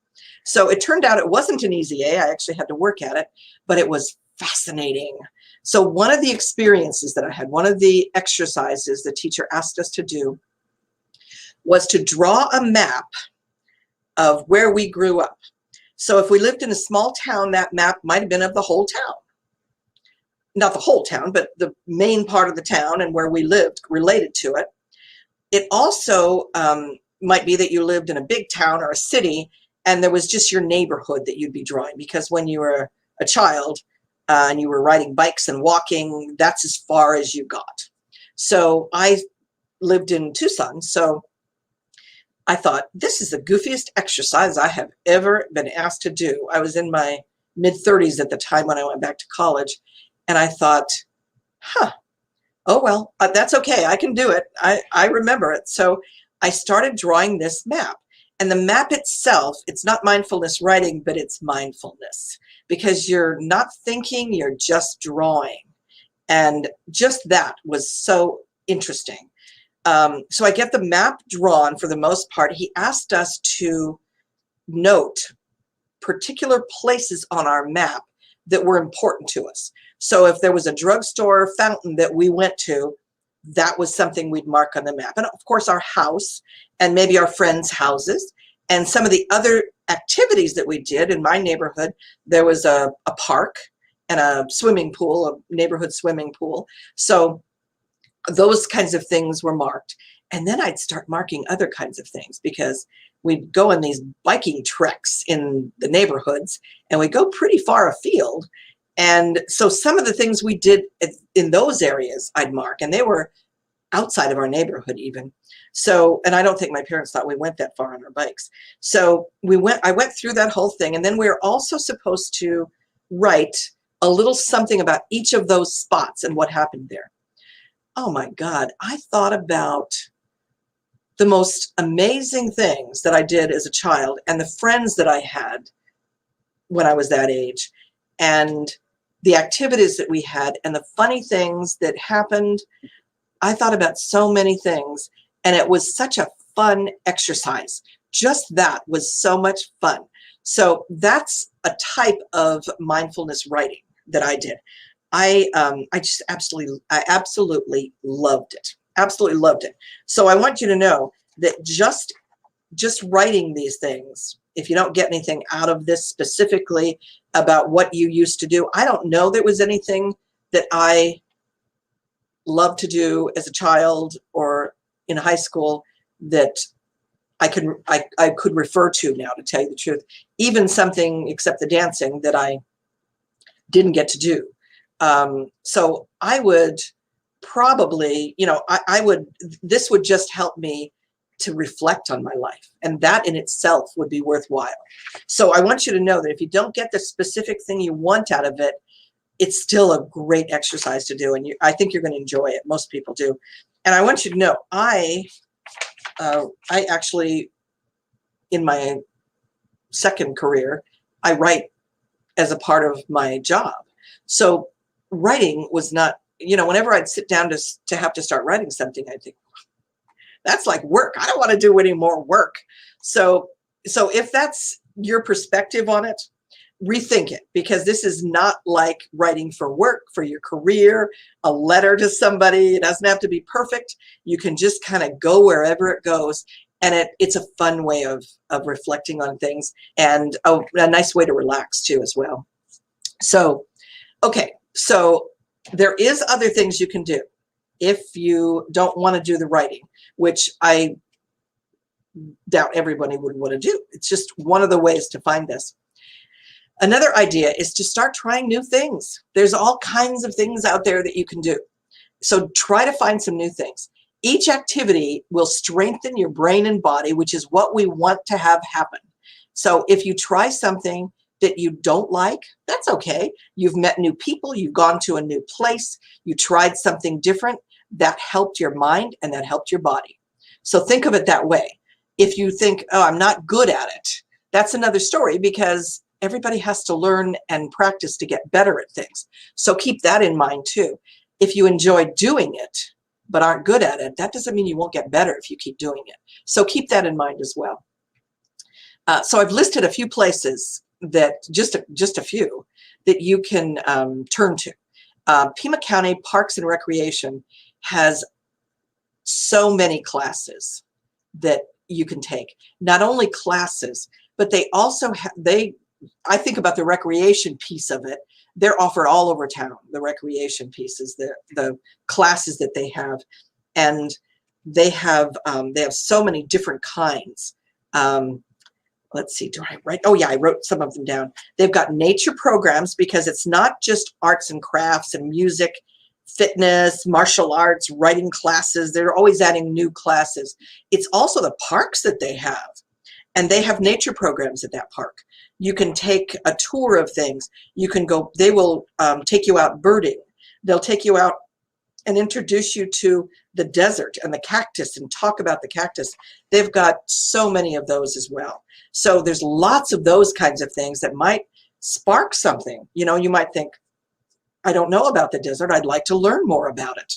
So it turned out it wasn't an easy A. I actually had to work at it, but it was fascinating. So one of the experiences that I had, one of the exercises the teacher asked us to do was to draw a map of where we grew up. So if we lived in a small town, that map might have been of the whole town. Not the whole town, but the main part of the town and where we lived related to it. It also might be that you lived in a big town or a city and there was just your neighborhood that you'd be drawing, because when you were a child and you were riding bikes and walking, that's as far as you got. So I lived in Tucson, so I thought, this is the goofiest exercise I have ever been asked to do. I was in my mid-30s at the time when I went back to college, and I thought, oh, well, that's okay. I can do it. I remember it. So I started drawing this map. And the map itself, it's not mindfulness writing, but it's mindfulness, because you're not thinking, you're just drawing. And just that was so interesting. So I get the map drawn for the most part. He asked us to note particular places on our map that were important to us. So if there was a drugstore fountain that we went to, that was something we'd mark on the map. And of course, our house and maybe our friends' houses and some of the other activities that we did in my neighborhood. There was a park and a swimming pool, a neighborhood swimming pool. So those kinds of things were marked. And then I'd start marking other kinds of things, because we'd go on these biking treks in the neighborhoods and we'd go pretty far afield. And so some of the things we did in those areas I'd mark, and they were outside of our neighborhood even. So, and I don't think my parents thought we went that far on our bikes. So I went through that whole thing. And then we were also supposed to write a little something about each of those spots and what happened there. Oh my God, I thought about the most amazing things that I did as a child and the friends that I had when I was that age, and the activities that we had and the funny things that happened. I thought about so many things, and it was such a fun exercise. Just that was so much fun. So that's a type of mindfulness writing that I did. I absolutely loved it. Absolutely loved it. So I want you to know that just writing these things, if you don't get anything out of this specifically about what you used to do, I don't know there was anything that I loved to do as a child or in high school that I could refer to now, to tell you the truth. Even something except the dancing that I didn't get to do. So I would probably, this would just help me to reflect on my life, and that in itself would be worthwhile. So I want you to know that if you don't get the specific thing you want out of it, it's still a great exercise to do, and I think you're going to enjoy it. Most people do. And I want you to know, I actually, in my second career, I write as a part of my job. So writing was not, whenever I'd sit down to have to start writing something, I'd think, that's like work. I don't want to do any more work. So if that's your perspective on it, rethink it, because this is not like writing for work, for your career, a letter to somebody. It doesn't have to be perfect. You can just kind of go wherever it goes. And it's a fun way of reflecting on things, and a nice way to relax too as well. So, okay, so there is other things you can do if you don't want to do the writing, which I doubt everybody would want to do. It's just one of the ways to find this. Another idea is to start trying new things. There's all kinds of things out there that you can do. So try to find some new things. Each activity will strengthen your brain and body, which is what we want to have happen. So if you try something that you don't like, that's okay. You've met new people, you've gone to a new place, you tried something different, that helped your mind and that helped your body. So think of it that way. If you think, oh, I'm not good at it, that's another story, because everybody has to learn and practice to get better at things. So keep that in mind too. If you enjoy doing it, but aren't good at it, that doesn't mean you won't get better if you keep doing it. So keep that in mind as well. So I've listed a few places that, just a few, that you can turn to. Pima County Parks and Recreation has so many classes that you can take. Not only classes, but they also have, I think about the recreation piece of it. They're offered all over town, the recreation pieces, the classes that they have. And they have so many different kinds. Let's see, do I write? Oh yeah, I wrote some of them down. They've got nature programs, because it's not just arts and crafts and music, fitness, martial arts, writing classes. They're always adding new classes. It's also the parks that they have. And they have nature programs at that park. You can take a tour of things. You can go, they will take you out birding. They'll take you out and introduce you to the desert and the cactus and talk about the cactus. They've got so many of those as well. So there's lots of those kinds of things that might spark something. You know, you might think, I don't know about the desert. I'd like to learn more about it.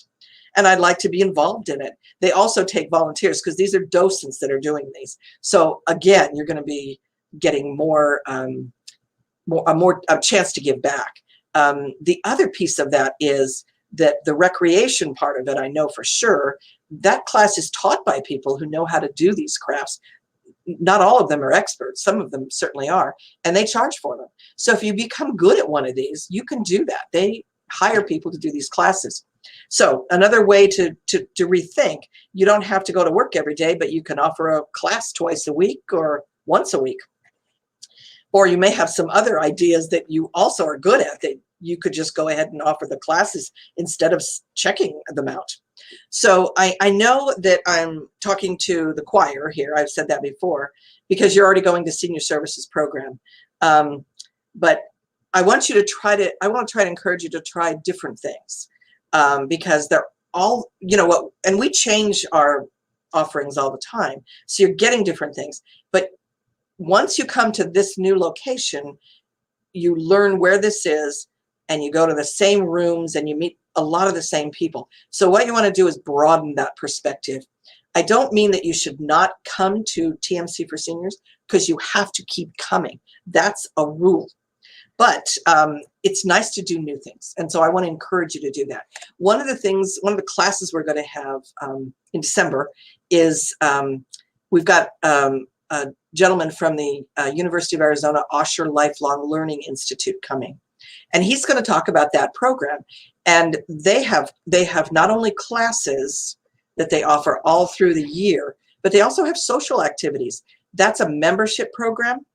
And I'd like to be involved in it. They also take volunteers, because these are docents that are doing these. So again, you're going to be getting a chance to give back. The other piece of that is that the recreation part of it, I know for sure, that class is taught by people who know how to do these crafts. Not all of them are experts. Some of them certainly are, and they charge for them. So if you become good at one of these, you can do that. They hire people to do these classes. So another way to rethink, you don't have to go to work every day, but you can offer a class twice a week or once a week. Or you may have some other ideas that you also are good at that you could just go ahead and offer the classes instead of checking them out. So I know that I'm talking to the choir here. I've said that before, because you're already going to senior services program. But I want to try to encourage you to try different things, because they're all, you know what, and we change our offerings all the time. So you're getting different things. But once you come to this new location, you learn where this is, and you go to the same rooms and you meet a lot of the same people. So what you want to do is broaden that perspective. I don't mean that you should not come to TMC for Seniors, because you have to keep coming. That's a rule. But it's nice to do new things. And so I want to encourage you to do that. One of the classes we're going to have in December is we've got a gentleman from the University of Arizona Osher Lifelong Learning Institute coming. And he's going to talk about that program. And they have not only classes that they offer all through the year, but they also have social activities. That's a membership program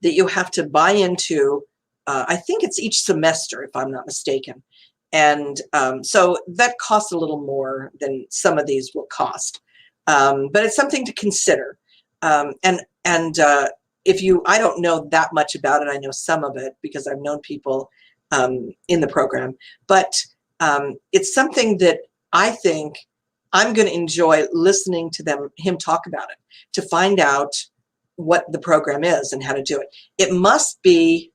that you have to buy into. I think it's each semester, if I'm not mistaken. And so that costs a little more than some of these will cost. But it's something to consider. I don't know that much about it. I know some of it because I've known people in the program. But it's something that I think I'm going to enjoy listening to him talk about it, to find out what the program is and how to do it. It must be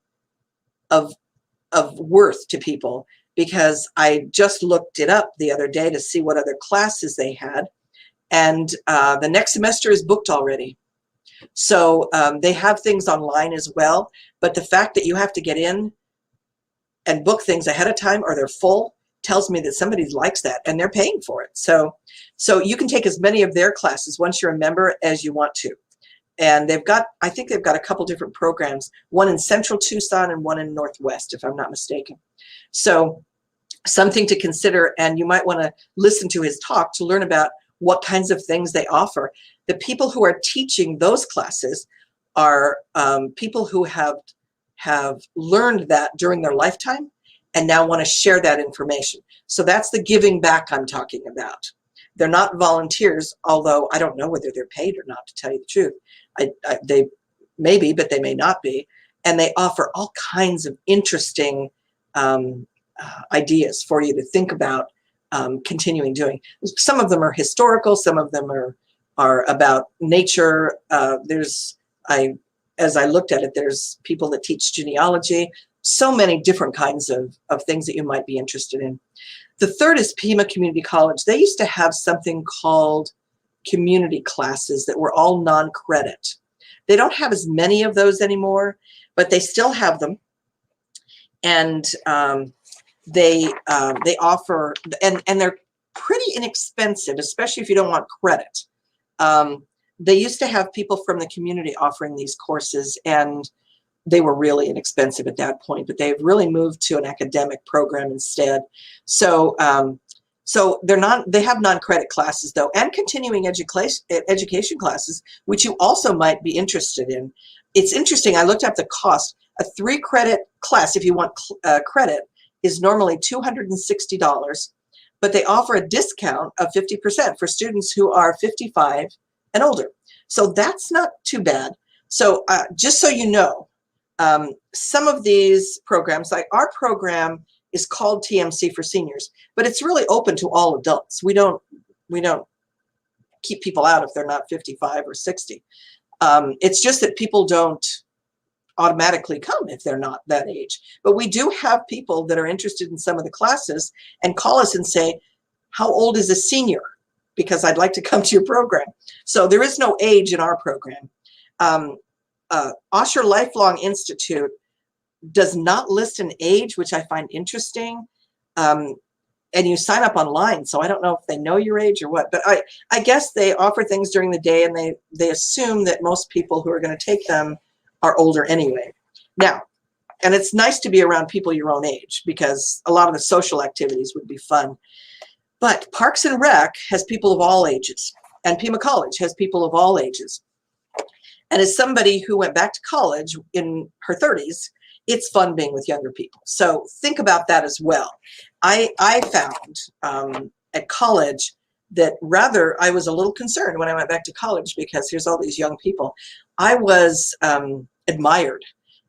of worth to people, because I just looked it up the other day to see what other classes they had. And the next semester is booked already. So they have things online as well. But the fact that you have to get in and book things ahead of time, or they're full, tells me that somebody likes that and they're paying for it. So you can take as many of their classes once you're a member as you want to. And I think they've got a couple different programs, one in Central Tucson and one in Northwest, if I'm not mistaken. So something to consider, and you might want to listen to his talk to learn about what kinds of things they offer. The people who are teaching those classes are people who have learned that during their lifetime and now want to share that information. So that's the giving back I'm talking about. They're not volunteers, although I don't know whether they're paid or not, to tell you the truth. They may be, but they may not be. And they offer all kinds of interesting ideas for you to think about continuing doing. Some of them are historical, some of them are about nature. As I looked at it, there's people that teach genealogy, so many different kinds of things that you might be interested in. The third is Pima Community College. They used to have something called community classes that were all non-credit. They don't have as many of those anymore, but they still have them. And they offer, and they're pretty inexpensive, especially if you don't want credit. They used to have people from the community offering these courses, and they were really inexpensive at that point, but they've really moved to an academic program instead. So they have non-credit classes though, and continuing education classes, which you also might be interested in. It's interesting, I looked up the cost. A 3-credit class, if you want credit, is normally $260, but they offer a discount of 50% for students who are 55 and older. So that's not too bad. So just so you know, some of these programs, like our program is called TMC for Seniors, but it's really open to all adults. We don't keep people out if they're not 55 or 60. It's just that people don't automatically come if they're not that age. But we do have people that are interested in some of the classes and call us and say, how old is a senior? Because I'd like to come to your program. So there is no age in our program. Osher Lifelong Institute does not list an age, which I find interesting. And you sign up online, so I don't know if they know your age or what, but I guess they offer things during the day, and they assume that most people who are going to take them are older anyway. Now, and it's nice to be around people your own age, because a lot of the social activities would be fun. But Parks and Rec has people of all ages, and Pima College has people of all ages. And as somebody who went back to college in her 30s, it's fun being with younger people. So think about that as well. I found at college that rather I was a little concerned when I went back to college, because here's all these young people. I was admired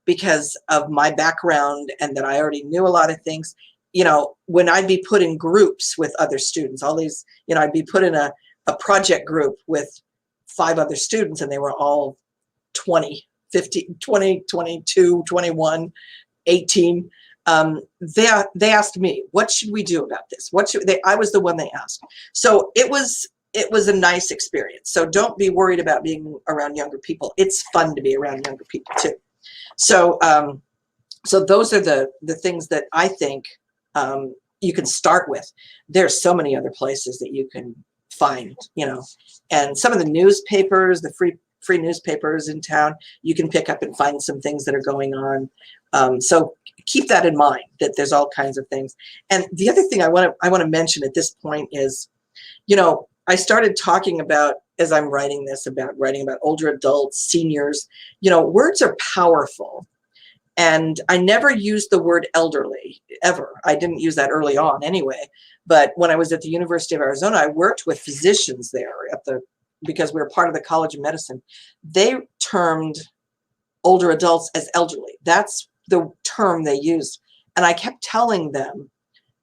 because of my background and that I already knew a lot of things. You know, when I'd be put in groups with other students, all these, you know, I'd be put in a project group with 5 other students, and they were all 20, 50, 20, 22, 21, 18. They asked me, what should we do about this? I was the one they asked. So it was a nice experience. So don't be worried about being around younger people. It's fun to be around younger people too. So, so those are the things that I think you can start with. There's so many other places that you can find, you know, and some of the newspapers, the free newspapers in town, you can pick up and find some things that are going on. So keep that in mind, that there's all kinds of things. And the other thing I want to mention at this point is, you know, I started talking about, as I'm writing this, about writing about older adults, seniors. You know, words are powerful. And I never used the word elderly, ever. I didn't use that early on anyway. But when I was at the University of Arizona, I worked with physicians there because we were part of the College of Medicine. They termed older adults as elderly. That's the term they used. And I kept telling them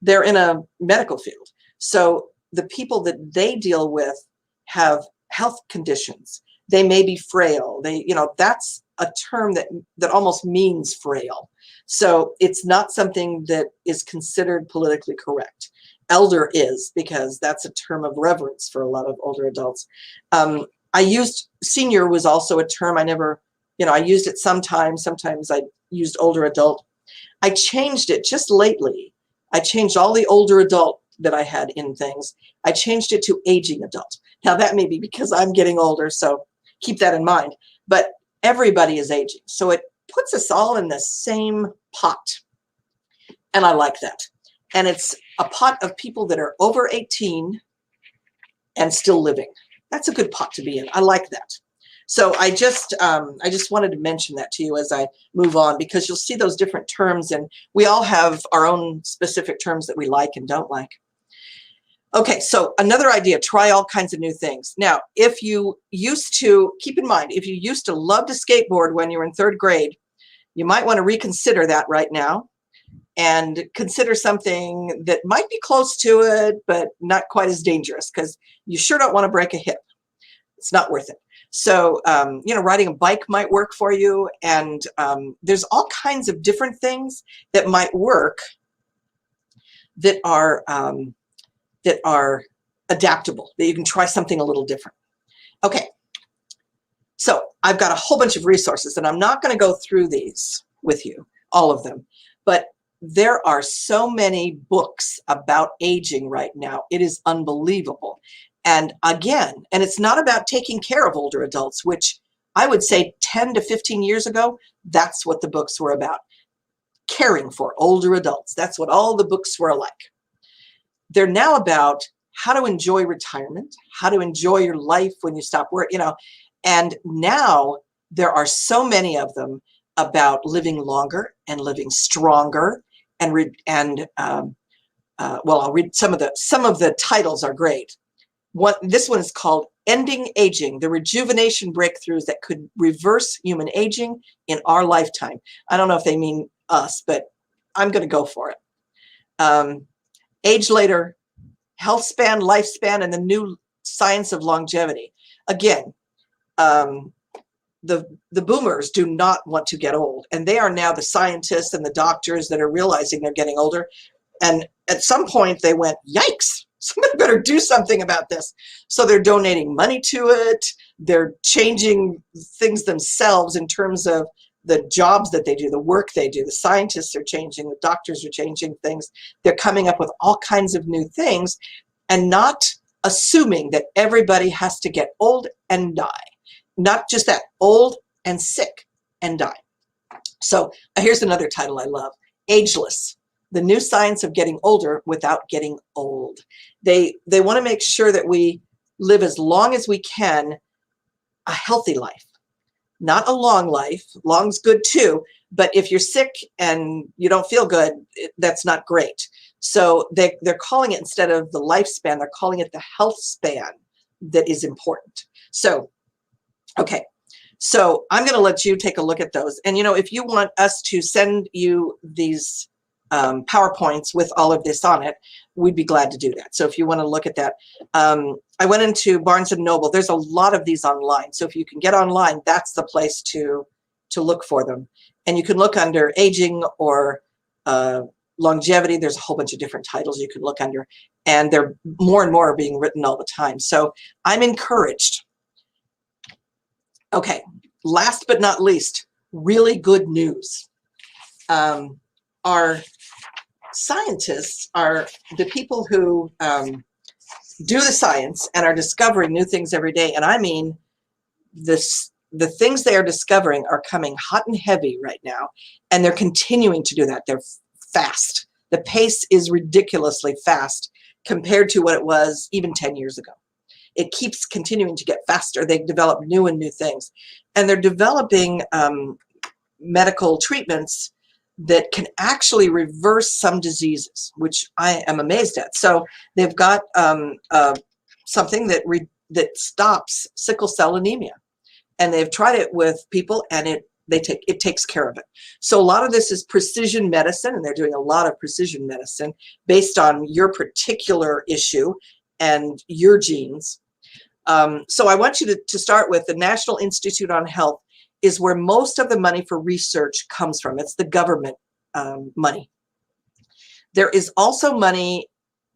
they're in a medical field. So the people that they deal with have health conditions. They may be frail. You know, that's a term that almost means frail. So it's not something that is considered politically correct. Elder is, because that's a term of reverence for a lot of older adults. I used senior was also a term I never, you know, I used it sometimes I used older adult. I changed it just lately I changed all the older adult that I had in things. I changed it to aging adult. Now that may be because I'm getting older, so keep that in mind. But everybody is aging. So it puts us all in the same pot. And I like that. And it's a pot of people that are over 18 and still living. That's a good pot to be in. I like that. So I just wanted to mention that to you as I move on, because you'll see those different terms, and we all have our own specific terms that we like and don't like. Okay, so another idea, try all kinds of new things. Now, if you used to, keep in mind, if you used to love to skateboard when you were in 3rd grade, you might want to reconsider that right now and consider something that might be close to it, but not quite as dangerous, because you sure don't want to break a hip. It's not worth it. So, riding a bike might work for you. And there's all kinds of different things that might work that are adaptable, that you can try something a little different. Okay. So I've got a whole bunch of resources, and I'm not going to go through these with you, all of them, but there are so many books about aging right now. It is unbelievable. And again, and it's not about taking care of older adults, which I would say 10 to 15 years ago, that's what the books were about. Caring for older adults. That's what all the books were like. They're now about how to enjoy retirement, how to enjoy your life when you stop work, and now there are so many of them about living longer and living stronger, I'll read some of the titles are great. This one is called Ending Aging, the Rejuvenation Breakthroughs That Could Reverse Human Aging in Our Lifetime. I don't know if they mean us, but I'm going to go for it. Age Later, Health Span, Lifespan, and the New Science of Longevity. Again, the boomers do not want to get old, and they are now the scientists and the doctors that are realizing they're getting older. And at some point they went, yikes, somebody better do something about this. So they're donating money to it. They're changing things themselves in terms of the jobs that they do, the work they do. The scientists are changing, the doctors are changing things. They're coming up with all kinds of new things, and not assuming that everybody has to get old and die. Not just that, old and sick and die. So here's another title I love, Ageless, the New Science of Getting Older Without Getting Old. They want to make sure that we live as long as we can, a healthy life, not a long life. Long's good too, but if you're sick and you don't feel good, that's not great. So they're calling it, instead of the lifespan, they're calling it the health span that is important. So, okay. So I'm going to let you take a look at those. And, if you want us to send you these PowerPoints with all of this on it, we'd be glad to do that. So if you want to look at that, I went into Barnes & Noble. There's a lot of these online. So if you can get online, that's the place to look for them. And you can look under aging or longevity. There's a whole bunch of different titles you can look under. And they're more and more are being written all the time. So I'm encouraged. Okay, last but not least, really good news. Our scientists are the people who do the science and are discovering new things every day. And I mean, the things they are discovering are coming hot and heavy right now, and they're continuing to do that. They're fast. The pace is ridiculously fast compared to what it was even 10 years ago. It keeps continuing to get faster. They develop new and new things. And they're developing medical treatments that can actually reverse some diseases, which I am amazed at. So they've got something that stops sickle cell anemia. And they've tried it with people, and it takes care of it. So a lot of this is precision medicine, and they're doing a lot of precision medicine based on your particular issue and your genes. So I want you to start with the National Institute on Health is where most of the money for research comes from. It's the government money. There is also money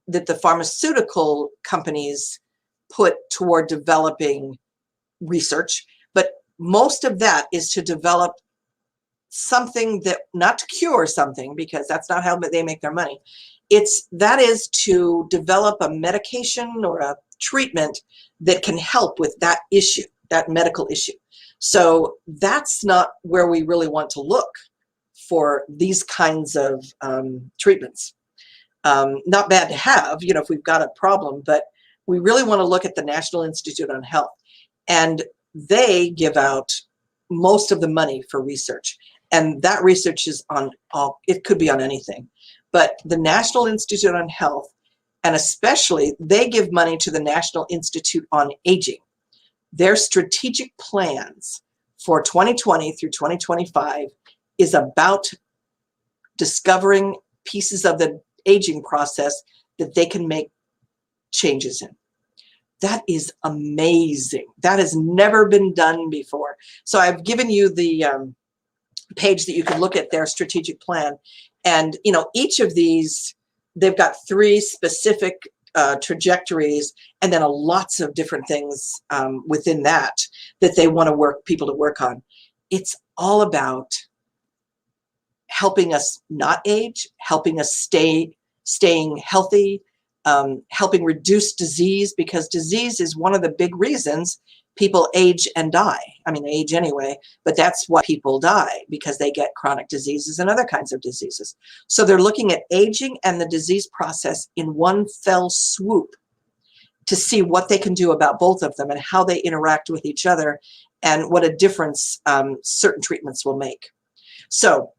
that the pharmaceutical companies put toward developing research, but most of that is to develop something that, not to cure something, because that's not how they make their money. that is to develop a medication or a treatment that can help with that issue, that medical issue. So that's not where we really want to look for these kinds of treatments. Not bad to have, if we've got a problem, but we really want to look at the National Institute on Health. And they give out most of the money for research. And that research is it could be on anything. But the National Institute on Health, and especially they give money to the National Institute on Aging. Their strategic plans for 2020 through 2025 is about discovering pieces of the aging process that they can make changes in. That is amazing. That has never been done before. So I've given you the page that you can look at their strategic plan. And, each of these, they've got 3 specific trajectories, and then lots of different things within that they want people to work on. It's all about helping us not age, helping us staying healthy, helping reduce disease, because disease is one of the big reasons people age and die. I mean, they age anyway, but that's why people die, because they get chronic diseases and other kinds of diseases. So they're looking at aging and the disease process in one fell swoop to see what they can do about both of them and how they interact with each other and what a difference certain treatments will make. So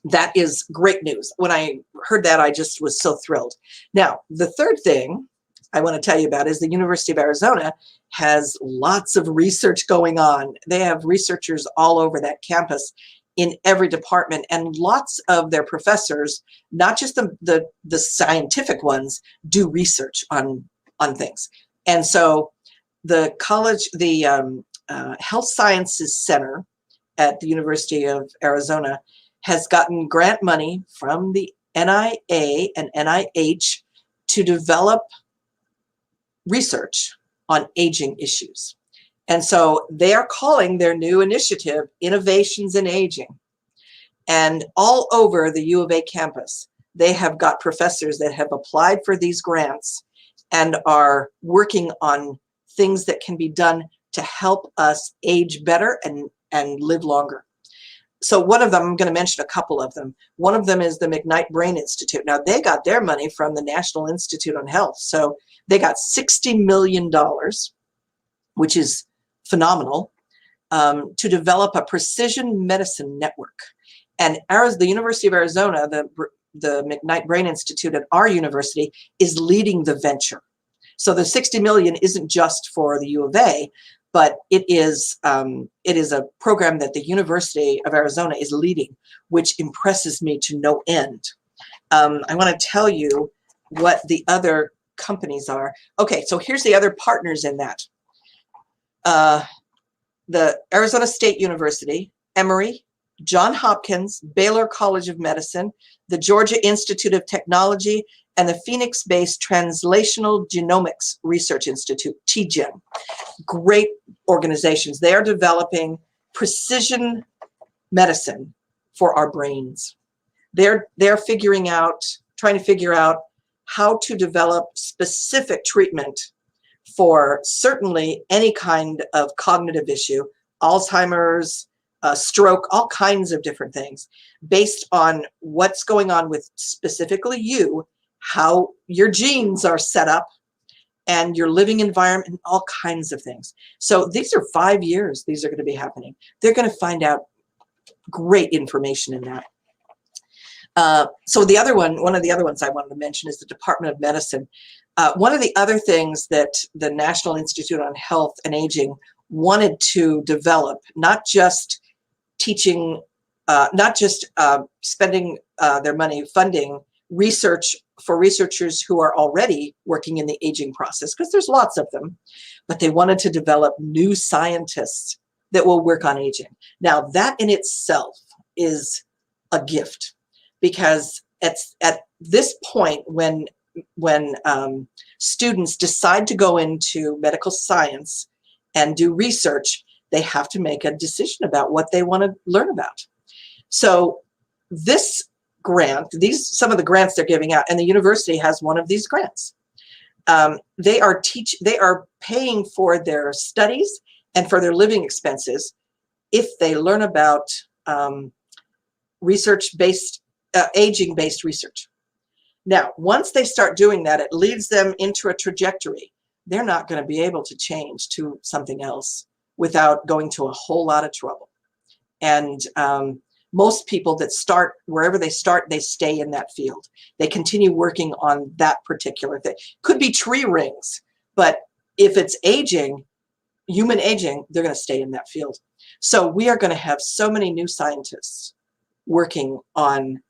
that is great news. When I heard that, I just was so thrilled. Now, the third thing I want to tell you about is the University of Arizona has lots of research going on. They have researchers all over that campus in every department, and lots of their professors, not just the scientific ones, do research on things. And so the Health Sciences Center at the University of Arizona has gotten grant money from the NIA and NIH to develop research on aging issues. And so they are calling their new initiative Innovations in Aging. And all over the U of A campus, they have got professors that have applied for these grants and are working on things that can be done to help us age better and live longer. So one of them, I'm going to mention a couple of them. One of them is the McKnight Brain Institute. Now, they got their money from the National Institute on Health. So they got $60 million, which is phenomenal, to develop a precision medicine network. And the University of Arizona, the McKnight Brain Institute at our university, is leading the venture. So the $60 million isn't just for the U of A, but it is a program that the University of Arizona is leading, which impresses me to no end. I want to tell you what the other companies are. Okay, so here's the other partners in that. The Arizona State University, Emory, Johns Hopkins, Baylor College of Medicine, the Georgia Institute of Technology, and the Phoenix-based Translational Genomics Research Institute, TGen. Great organizations. They are developing precision medicine for our brains. They're trying to figure out how to develop specific treatment for certainly any kind of cognitive issue, Alzheimer's, stroke, all kinds of different things, based on what's going on with specifically you, how your genes are set up, and your living environment, and all kinds of things. So these are 5 years these are going to be happening. They're going to find out great information in that. So one of the other ones I wanted to mention is the Department of Medicine. One of the other things that the National Institute on Health and Aging wanted to develop, not just teaching, not just spending their money funding research for researchers who are already working in the aging process, because there's lots of them, but they wanted to develop new scientists that will work on aging. Now, that in itself is a gift, because it's at this point when students decide to go into medical science and do research, they have to make a decision about what they want to learn about. So this grant, some of the grants they're giving out, and the university has one of these grants. They are paying for their studies and for their living expenses if they learn about research-based, aging-based research. Now, once they start doing that, it leads them into a trajectory. They're not going to be able to change to something else without going to a whole lot of trouble. And most people that start wherever they start, they stay in that field. They continue working on that particular thing. Could be tree rings, but if it's aging, human aging, they're going to stay in that field. So we are going to have so many new scientists working on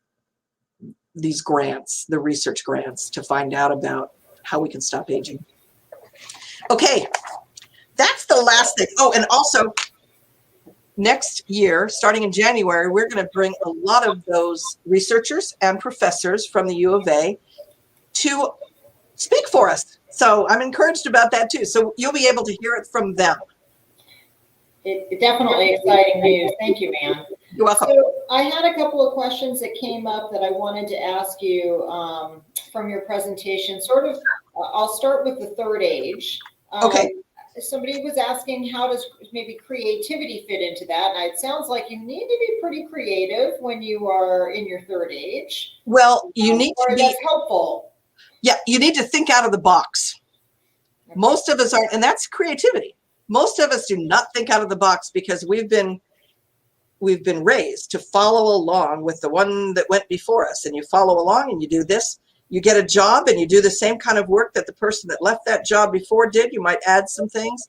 these grants, the research grants, to find out about how we can stop aging. Okay, that's the last thing. Oh, and also, next year, starting in January, we're going to bring a lot of those researchers and professors from the U of A to speak for us. So I'm encouraged about that too. So you'll be able to hear it from them. It's definitely exciting news. Thank you, Anne. You're welcome. So I had a couple of questions that came up that I wanted to ask you from your presentation. Sort of, I'll start with the third age. Okay. Somebody was asking, how does maybe creativity fit into that? And it sounds like you need to be pretty creative when you are in your third age. Well, you need to be. That's helpful. Yeah, you need to think out of the box. Okay. Most of us aren't, and that's creativity. Most of us do not think out of the box because we've been raised to follow along with the one that went before us. And you follow along and you do this. You get a job and you do the same kind of work that the person that left that job before did. You might add some things.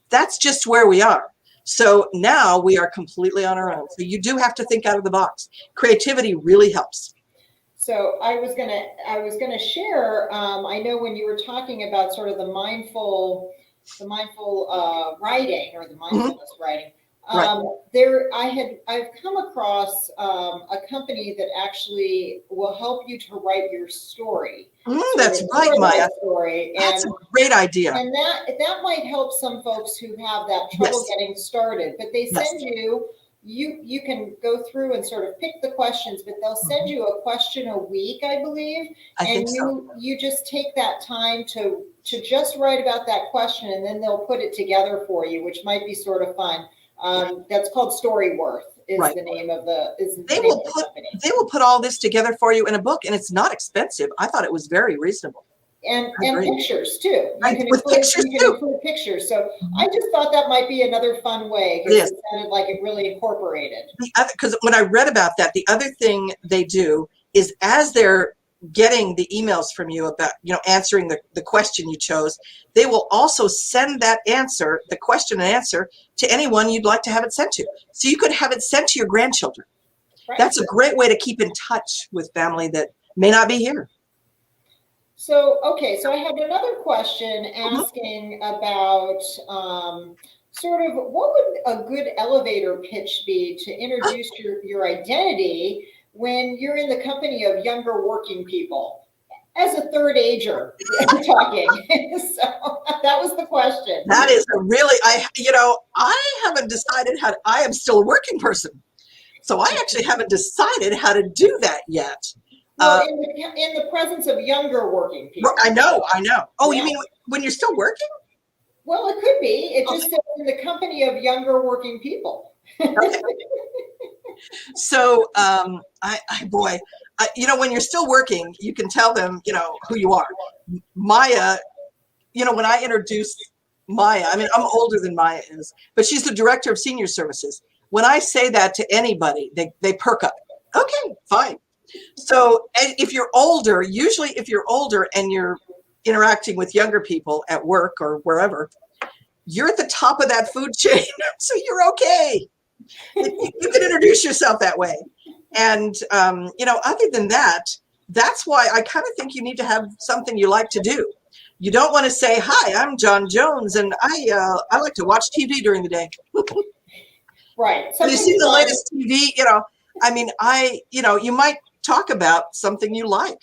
That's just where we are. So now we are completely on our own. So you do have to think out of the box. Creativity really helps. So I was gonna share. I know when you were talking about sort of the mindful writing or the mindfulness writing. Right. I've come across a company that actually will help you to write your story. That's right, Maya. Story. That's a great idea. And that might help some folks who have that trouble getting started. But they send you can go through and sort of pick the questions, but they'll send you a question a week, I believe. I think so. You just take that time to just write about that question, and then they'll put it together for you, which might be sort of fun. That's called Storyworth is the name of the company. They will put all this together for you in a book, and it's not expensive. I thought it was very reasonable. And pictures too. You can include pictures. So I just thought that might be another fun way because it sounded like it really incorporated. Because when I read about that, the other thing they do is as they're getting the emails from you about, answering the question you chose, they will also send that answer, the question and answer, to anyone you'd like to have it sent to. So you could have it sent to your grandchildren. Right. That's a great way to keep in touch with family that may not be here. So I have another question asking about sort of what would a good elevator pitch be to introduce your identity when you're in the company of younger working people as a third ager talking. So that was the question. That is I haven't decided I am still a working person. So I actually haven't decided how to do that yet. Well, in the presence of younger working people. I know. Oh, you mean when you're still working? Well, it could be. It just says in the company of younger working people. Okay. So, when you're still working, you can tell them, who you are. Maya, when I introduced Maya, I mean, I'm older than Maya is, but she's the director of senior services. When I say that to anybody, they perk up. Okay, fine. So if you're older, usually if you're older and you're interacting with younger people at work or wherever, you're at the top of that food chain. So you're okay. You can introduce yourself that way. And, other than that, that's why I kind of think you need to have something you like to do. You don't want to say, hi, I'm John Jones, and I like to watch TV during the day. Right. You see the latest TV, you might talk about something you like,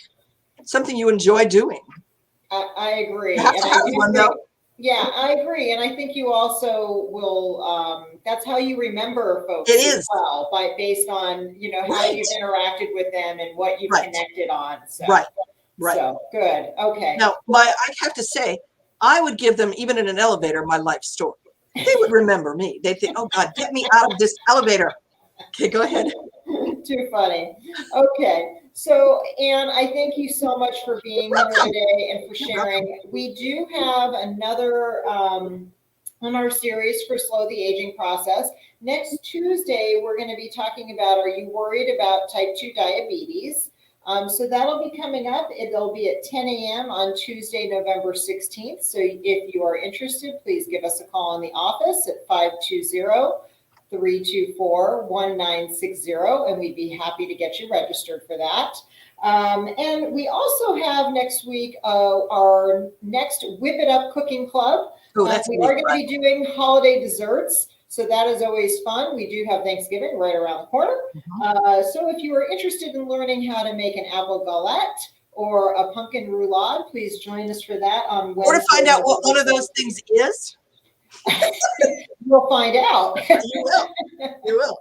something you enjoy doing. I agree. You have to have one, though. Yeah, I agree. And I think you also will, that's how you remember folks It as is. well, based on, how Right. you've interacted with them and what you've Right. connected on. So, Right. Right. so good. Okay. Now, I have to say, I would give them, even in an elevator, my life story. They would remember me. They'd think, oh God, get me out of this elevator. Okay, go ahead. Too funny. Okay. So, Anne, I thank you so much for being here Welcome. today and for You're welcome. sharing. We do have another on our series for Slow the Aging Process. Next Tuesday, we're going to be talking about, are you worried about type 2 diabetes? So that'll be coming up. It'll be at 10 a.m. on Tuesday, November 16th. So if you are interested, please give us a call in the office at 520-324-1960, and we'd be happy to get you registered for that. And we also have next week our next Whip It Up Cooking Club. We are going to be doing holiday desserts, so that is always fun. We do have Thanksgiving right around the corner. So if you are interested in learning how to make an apple galette or a pumpkin roulade, please join us for that on Wednesday. Or to find out what one of those things is. We'll find out. You will. You will.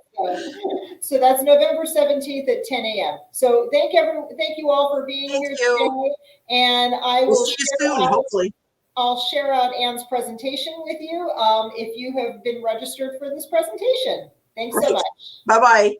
So that's November 17th at 10 a.m. So thank you all for being here today. And I will see you soon, hopefully. I'll share out Anne's presentation with you if you have been registered for this presentation. Thanks so much. Bye-bye.